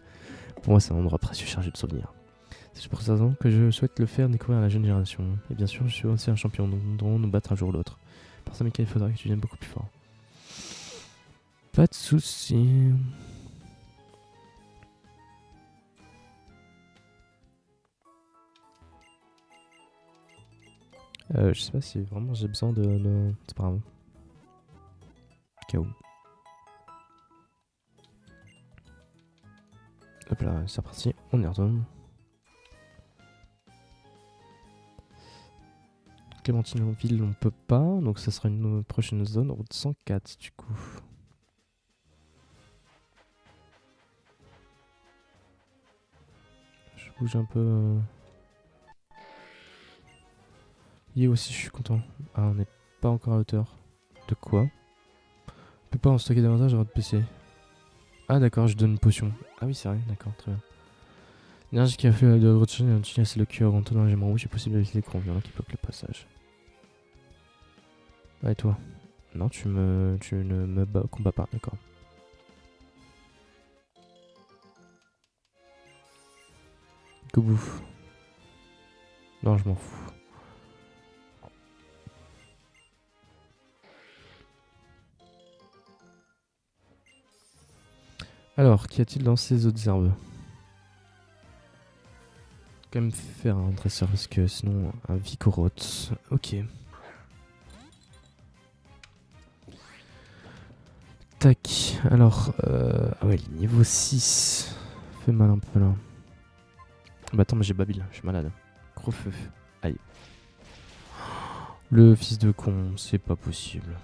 Pour moi, c'est un endroit précieux chargé de souvenirs. C'est pour cette raison que je souhaite le faire découvrir à la jeune génération. Et bien sûr, je suis aussi un champion, donc nous devons nous battre un jour ou l'autre. Pour ça, Mika, il faudra que tu viennes beaucoup plus fort. Pas de soucis. Je sais pas si vraiment j'ai besoin de... C'est pas grave. KO. Hop là, c'est reparti, on y retourne. Clémentineville, on peut pas, donc ça sera une prochaine zone, route 104 du coup. Je bouge un peu. Et aussi, je suis content. Ah, on n'est pas encore à hauteur. De quoi? On peut pas en stocker davantage à votre PC. Ah, d'accord, je donne une potion. Ah, oui, c'est vrai, d'accord, très bien. L'énergie qui a fait de retirer, c'est le cœur en tout dans la gemme rouge, c'est possible avec l'écran. Il y en a qui bloquent le passage. Ah, et toi? Non, tu ne me combats pas, d'accord. Goubou. Non, je m'en fous. Alors, qu'y a-t-il dans ces autres herbes? Quand même faire un dresseur parce que sinon un Vicoroth. Ok. Tac. Alors, ah ouais, niveau 6. Fait mal un peu là. Bah attends, mais j'ai Babil, je suis malade. Gros feu. Aïe. Le fils de con, c'est pas possible.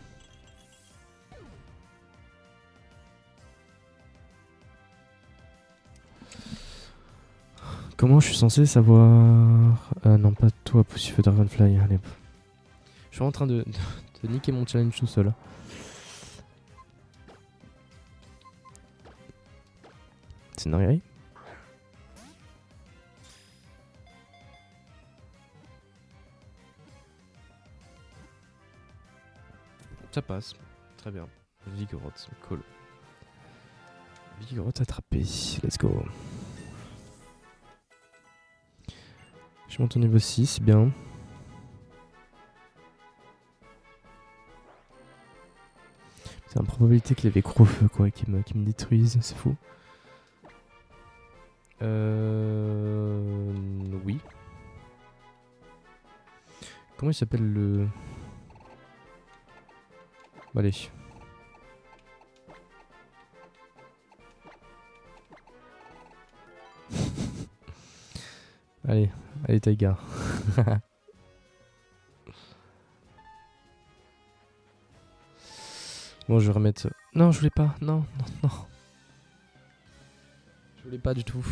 Comment je suis censé savoir... non, pas toi, Poussif Dragonfly. Allez. Je suis en train de niquer mon challenge tout seul. C'est Nari. Ça passe. Très bien. Vigoroth, cool. Vigoroth attrapé. Let's go. Je monte au niveau 6, bien. C'est une probabilité qu'il y avait gros feu quoi, qui me détruisent, c'est fou. Oui. Comment il s'appelle le... Allez. Allez Taiga. Bon, je vais remettre... Non, je voulais pas. Non, non, non. Je voulais pas du tout.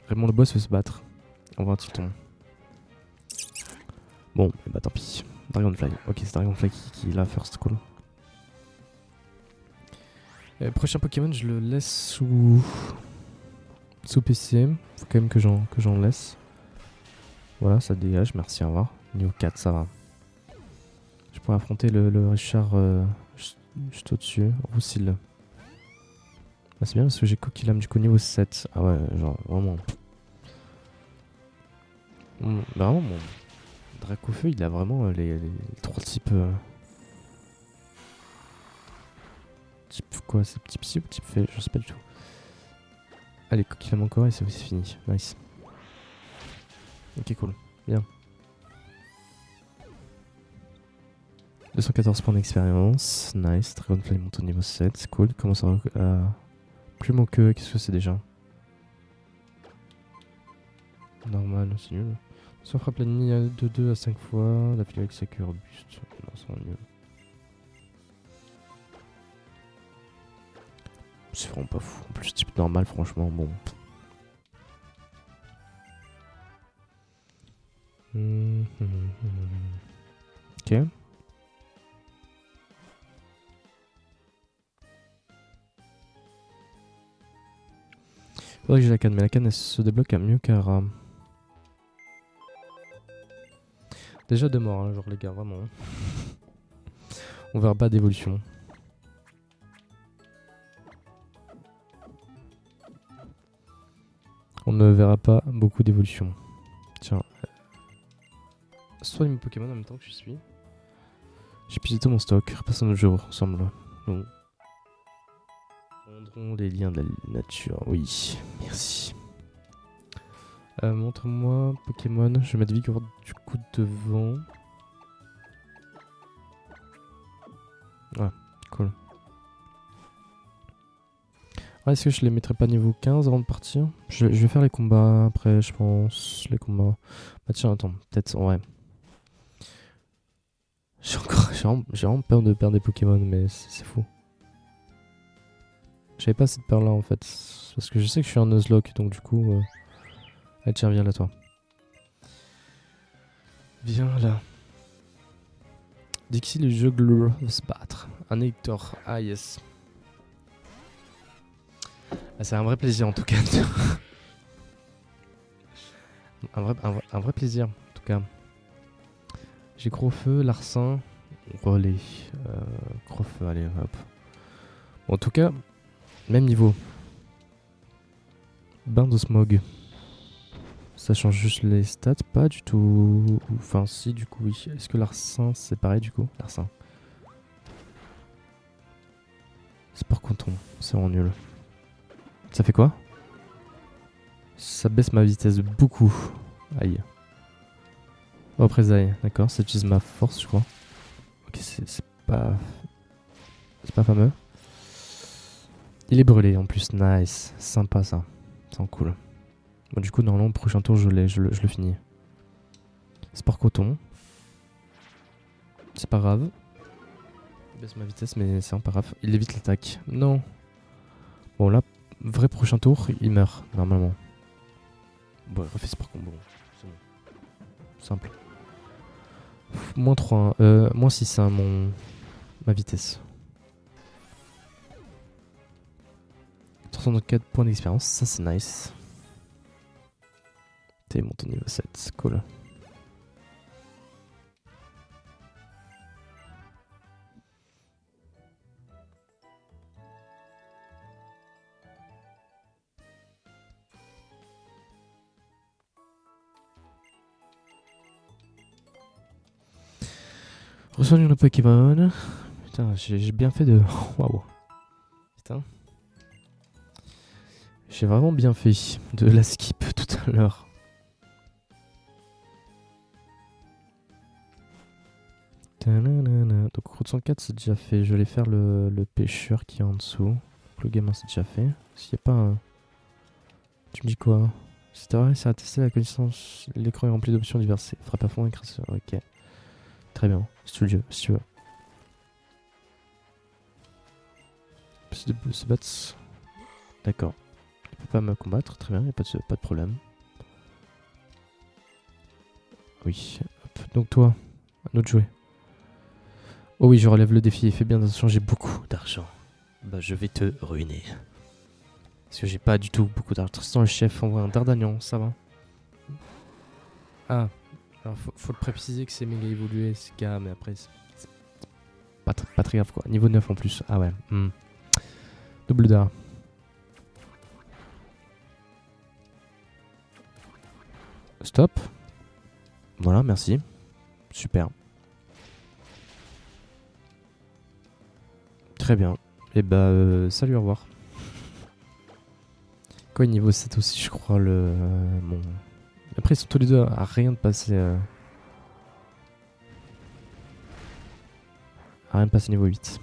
Vraiment, le boss veut se battre. On va un tilton. Bon, et bah tant pis. Dragonfly. Ok, c'est Dragonfly qui est là first, cool. Prochain Pokémon, je le laisse sous PC. Faut quand même que j'en laisse. Voilà, ça dégage, merci, au revoir. Niveau 4, ça va. Je pourrais affronter le Richard juste au-dessus. Roussil. Ah, c'est bien parce que j'ai Coquillam du coup niveau 7. Ah ouais, genre vraiment. Vraiment, mon Dracofeu, il a vraiment les 3 types. Type quoi? C'est type psy ou type fée? Je sais pas du tout. Allez, Coquillam encore et c'est aussi fini. Nice. Ok, cool. Bien. 214 points d'expérience. Nice. Dragonfly monte au niveau 7. C'est cool. Comment ça va? Plume que qu'est-ce que c'est déjà? Normal, c'est nul. Ça frappe l'ennemi de 2 à 5 fois. D'affilée avec sa queue robuste. Non, c'est nul. C'est vraiment pas fou. En plus, type normal, franchement, bon. Ok. Faudrait que j'ai la canne, mais la canne elle se débloque à mieux car. Déjà 2 morts, hein, genre les gars, vraiment. On verra pas d'évolution. On ne verra pas beaucoup d'évolution. Tiens. Soit mes Pokémon en même temps que je suis. J'ai épuisé tout mon stock. Repassons nos jours ensemble. Nous rendrons les liens de la nature. Oui, merci. Montre-moi Pokémon. Je vais mettre Vigor du coup devant. Ouais, cool. Ah, est-ce que je les mettrais pas niveau 15 avant de partir? Je vais faire les combats après, je pense. Les combats. Bah tiens, attends, peut-être, ouais. J'ai vraiment peur de perdre des Pokémon, mais c'est fou. J'avais pas cette peur là en fait. Parce que je sais que je suis un Nuzlocke, donc du coup... Allez, tiens, viens là toi. Viens là. Dixie le juggler va se battre. Un Hector. Ah yes. Ah, c'est un vrai plaisir en tout cas. un vrai plaisir en tout cas. J'ai Gros-Feu, Larcin, Relais. Gros-Feu, allez hop. Bon, en tout cas, même niveau. Bain de smog. Ça change juste les stats, pas du tout. Enfin, si, du coup, oui. Est-ce que Larcin, c'est pareil du coup? Larcin. Sport Canton, c'est vraiment nul. Ça fait quoi? Ça baisse ma vitesse beaucoup. Aïe. Représailles, d'accord, ça utilise ma force, je crois. Ok, c'est pas. C'est pas fameux. Il est brûlé en plus, nice. Sympa ça. C'est cool. Bon, du coup, normalement, prochain tour, je le finis. Sport Coton. C'est pas grave. Il baisse ma vitesse, mais c'est pas grave. Il évite l'attaque. Non. Bon, là, vrai prochain tour, il meurt, normalement. Bon, refais Sport Combo. C'est bon. Simple. Moins 3, moins 6, hein, ma vitesse. 304 points d'expérience, ça c'est nice. T'es monté niveau 7, cool. Resoignons nos Pokémon. Putain, j'ai bien fait de... Waouh. Putain. J'ai vraiment bien fait de la skip tout à l'heure. Donc route 104 c'est déjà fait. Je vais aller faire le pêcheur qui est en dessous. Le gamin c'est déjà fait. S'il n'y a pas un... Tu me dis quoi? Si t'as réussi à tester la connaissance, l'écran est rempli d'options diverses. Frappe à fond, écrase. Ok. Très bien. Si tu le veux, si tu veux. Se battre. D'accord. Il peut pas me combattre, très bien, y a pas de problème. Oui. Hop. Donc toi, un autre jouet. Oh oui, je relève le défi. Fais bien attention, j'ai beaucoup d'argent. Bah je vais te ruiner. Parce que j'ai pas du tout beaucoup d'argent. Tristan le chef envoie un Dardagnan, ça va. Ah, alors faut le préciser que c'est méga évolué ce gars, mais après c'est pas très grave quoi. Niveau 9 en plus. Ah ouais. Double dard. Stop. Voilà, merci. Super. Très bien. Et bah salut, au revoir. Quoi, niveau 7 aussi, je crois, bon. Après, ils sont tous les deux à rien de passer. À rien de passer niveau 8.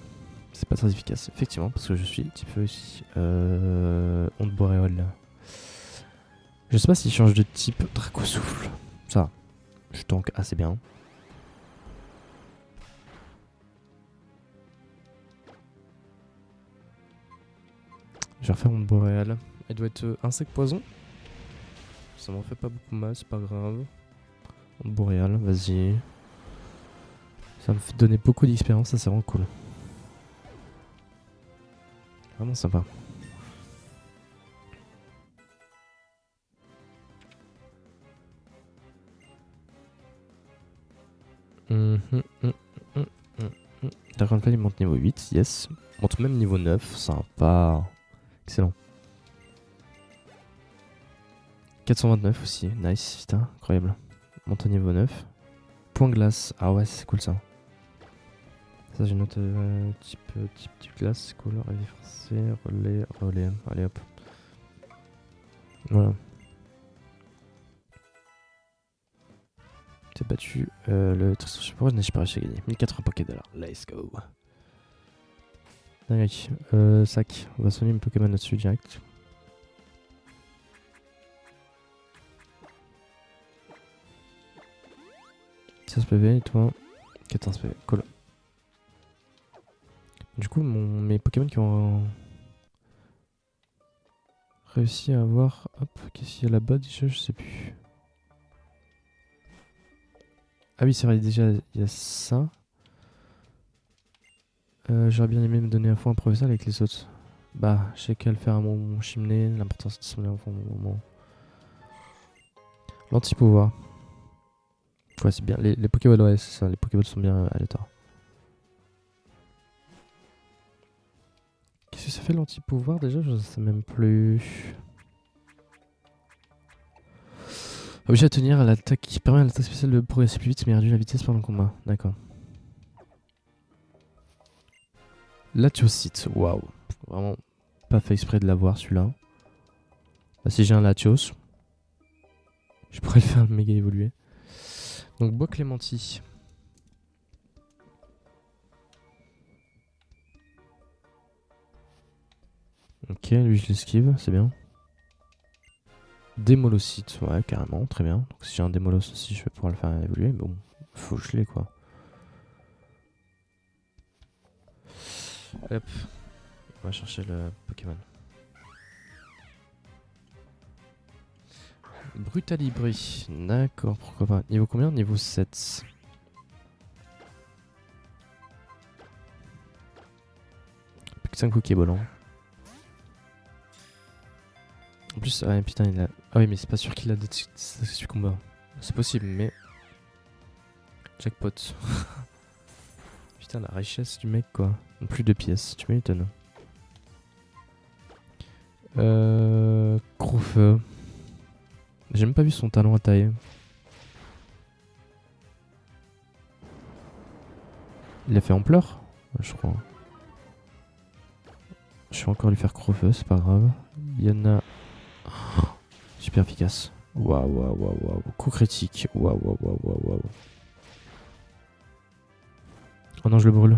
C'est pas très efficace, effectivement, parce que je suis type feu aussi. Onde boréole. Je sais pas s'il change de type Draco Souffle. Ça, je tank assez bien. Je vais refaire Onde boréale. Elle doit être insecte poison. Ça m'en fait pas beaucoup mal, c'est pas grave. Onde boréale, vas-y. Ça me fait donner beaucoup d'expérience, ça c'est vraiment cool. Vraiment sympa. Dragon Fly monte niveau 8, yes. Monte même niveau 9, sympa. Excellent. 429 aussi, nice, putain, incroyable. Monte au niveau 9. Point glace, ah ouais, c'est cool ça. Ça, j'ai une autre type glace, cool. Réveil forcé, relais. Allez hop. Voilà. T'es battu. Le Tristan Support n'a pas réussi à gagner. 1080 paquets $. Let's go. Dingue. Sac. On va soigner mes Pokémon là-dessus direct. Ça 16 PV et toi 14 PV. Cool. Du coup, mes Pokémon qui ont réussi à avoir. Hop, qu'est-ce qu'il y a là-bas déjà? Je sais plus. Ah oui, c'est vrai, déjà, il y a ça. J'aurais bien aimé me donner à fond un professeur avec les autres. Bah, je sais qu'à le faire à mon chimney, l'important c'est de s'en enfant au moment. L'anti-pouvoir. Ouais, c'est bien. Les Pokéballs, ouais, c'est ça. Les Pokéballs sont bien aléatoires. Qu'est-ce que ça fait l'anti-pouvoir déjà? Je sais même plus. Obligé à tenir à l'attaque qui permet à l'attaque spéciale de progresser plus vite mais réduit la vitesse pendant le combat. D'accord. Latiosite, waouh. Vraiment pas fait exprès de l'avoir celui-là. Bah, si j'ai un Latios, je pourrais le faire méga évoluer. Donc Bois Clémenti. Ok, lui je l'esquive, c'est bien. Démolocite, ouais carrément, très bien. Donc si j'ai un Démolos aussi je vais pouvoir le faire évoluer, mais bon, faut que je l'ai quoi. Hop, on va chercher le Pokémon. Brutalibri, d'accord, pourquoi pas. Niveau combien? Niveau 7. Plus que 5 Pokéballs. En plus, ah putain, il a. Ah oui, mais c'est pas sûr qu'il a des du combat. C'est possible, mais. Jackpot. Putain, la richesse du mec, quoi. Plus de pièces, tu m'étonnes. Crowfeu. J'ai même pas vu son talon à taille. Il a fait ampleur, je crois. Je vais encore lui faire Crowfeu, c'est pas grave. Il y en a. Oh, super efficace. Waouh. Coup critique. Waouh. Oh non, je le brûle.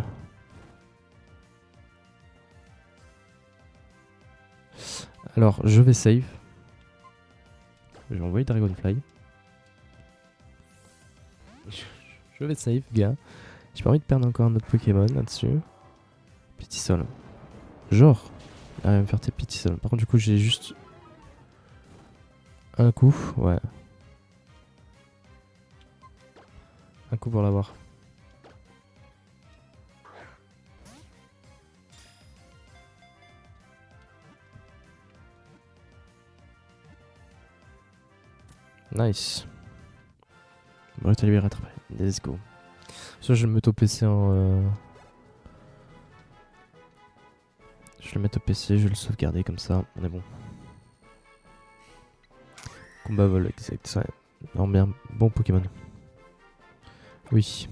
Alors, je vais save. Je vais envoyer Dragonfly. Je vais save, gars. J'ai pas envie de perdre encore un autre Pokémon là-dessus. Petit sol. Genre, elle va me faire tes petits salons. Par contre, du coup, j'ai juste un coup. Ouais. Un coup pour l'avoir. Nice. Bon, t'as lui rattrapé. Let's go. Soit je vais me mettre au PC en. Je vais le mettre au PC, je vais le sauvegarder comme ça. On est bon. Combat vol, exact. Ça, non, bien. Bon Pokémon. Oui.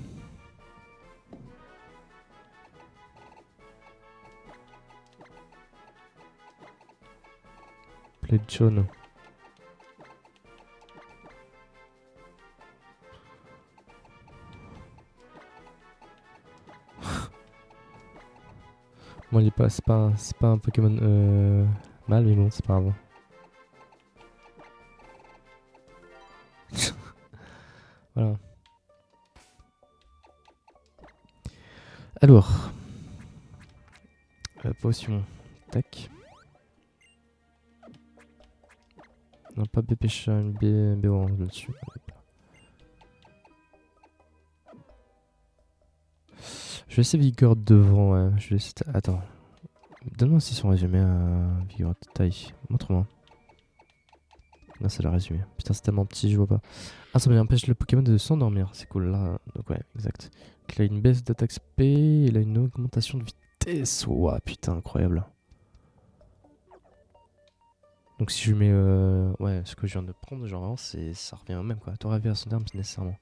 Pledgeon. Bon, il est pas, c'est pas un Pokémon mal, mais bon, c'est pas grave. Voilà. Alors. Potion. Tac. Non, pas BP Shine, B orange là-dessus. Je vais essayer Vigor devant, ouais. Je vais essayer. Attends. Donne-moi si son résumé à Vigor de taille. Montre-moi. Là, c'est le résumé. Putain, c'est tellement petit, je vois pas. Ah, ça empêche le Pokémon de s'endormir. C'est cool, là. Donc, ouais, exact. Donc, il a une baisse d'attaque SP. Il a une augmentation de vitesse. Ouah, putain, incroyable. Donc, si je mets. Ouais, ce que je viens de prendre, genre, vraiment, ça revient au même, quoi. T'aurais vu à son terme, nécessairement.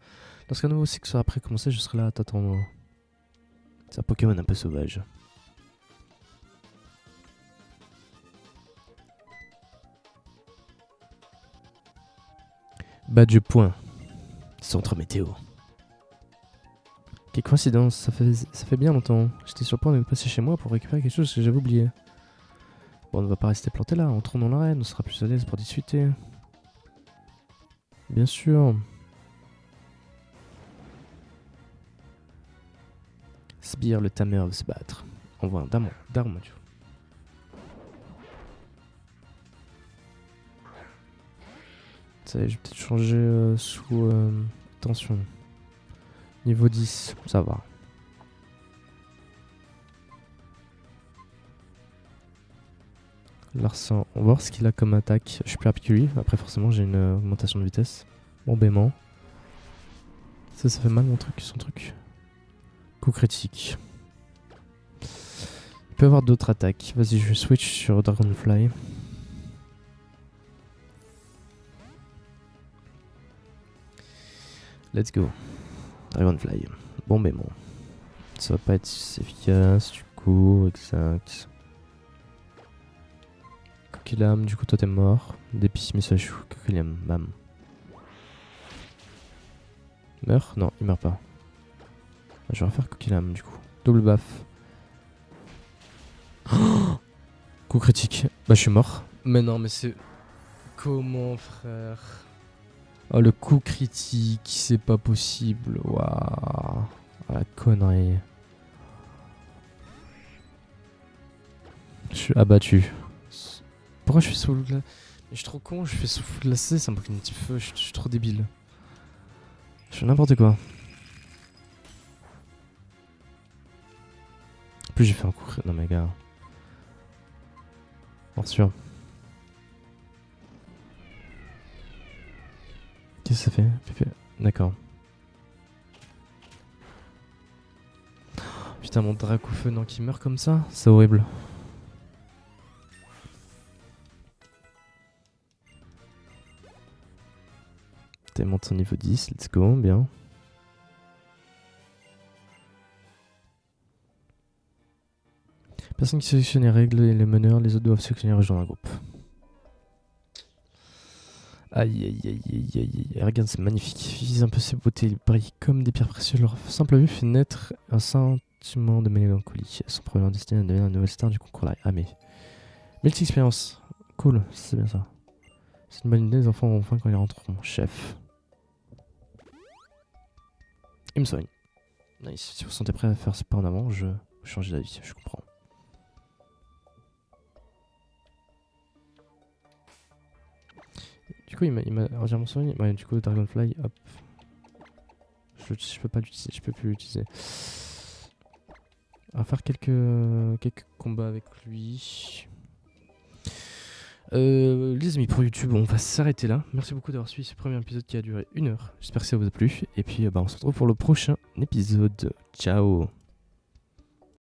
Lorsqu'un nouveau cycle sera après commencer, je serai là à t'attendre. C'est un Pokémon un peu sauvage. Badge point. Centre météo. Quelle coïncidence, ça fait bien longtemps. J'étais sur le point de passer chez moi pour récupérer quelque chose que j'avais oublié. Bon, on ne va pas rester planté là, entrons dans l'arène, on sera plus à l'aise pour discuter. Bien sûr. Sbire le tamer veut se battre. Envoie un d'armes, tu vois. Ça y est, je vais peut-être changer sous tension. Niveau 10, ça va. Larsan, on va voir ce qu'il a comme attaque. Je suis plus rapide que lui. Après, forcément, j'ai une augmentation de vitesse. Bon baiement. Ça fait mal son truc. Coup critique. Il peut avoir d'autres attaques. Vas-y, je vais switch sur Dragonfly. Let's go. Dragonfly. Bon baiement. Ça va pas être efficace du coup. Exact. Coquillam, du coup toi t'es mort. Dépice message. Coquillam, bam. Meurt? Non, il meurt pas. Je vais refaire Coquillam du coup. Double baff. Oh, coup critique. Bah je suis mort. Mais non mais c'est... Comment frère? Oh le coup critique, c'est pas possible. Waouh. Ah, la connerie. Je suis abattu. Pourquoi je fais sous glace? Je suis trop con, je fais sous glacé, ça me prend un petit feu, je suis trop débile. Je fais n'importe quoi. En plus j'ai fait un coup... Non mais gars. Morsure. Qu'est-ce que ça fait? D'accord. Putain mon Dracofeu non qui meurt comme ça, c'est horrible. T'es monté au niveau 10, let's go, bien. Personne qui sélectionne les règles et les meneurs, les autres doivent sélectionner et rejoindre un groupe. Aïe aïe aïe aïe aïe aïe. Regarde, c'est magnifique. Vise un peu ses beautés, ils brillent comme des pierres précieuses. Leur simple vue fait naître un sentiment de mélancolie. Elles sont probablement destinées à devenir une nouvelle star du concours live. Ah mais... Multi-expérience. Cool, c'est bien ça. C'est une bonne idée, les enfants vont enfin quand ils rentreront. Chef. Il me soigne. Nice. Si vous vous sentez prêt à faire ce pas en avant, je change d'avis, je comprends. Du coup, il m'a entièrement soigné. Ouais, du coup, Dragonfly, hop. Je peux pas l'utiliser, je peux plus l'utiliser. On va faire quelques combats avec lui. Les amis, pour YouTube, on va s'arrêter là. Merci beaucoup d'avoir suivi ce premier épisode qui a duré 1 heure. J'espère que ça vous a plu. Et puis, on se retrouve pour le prochain épisode. Ciao!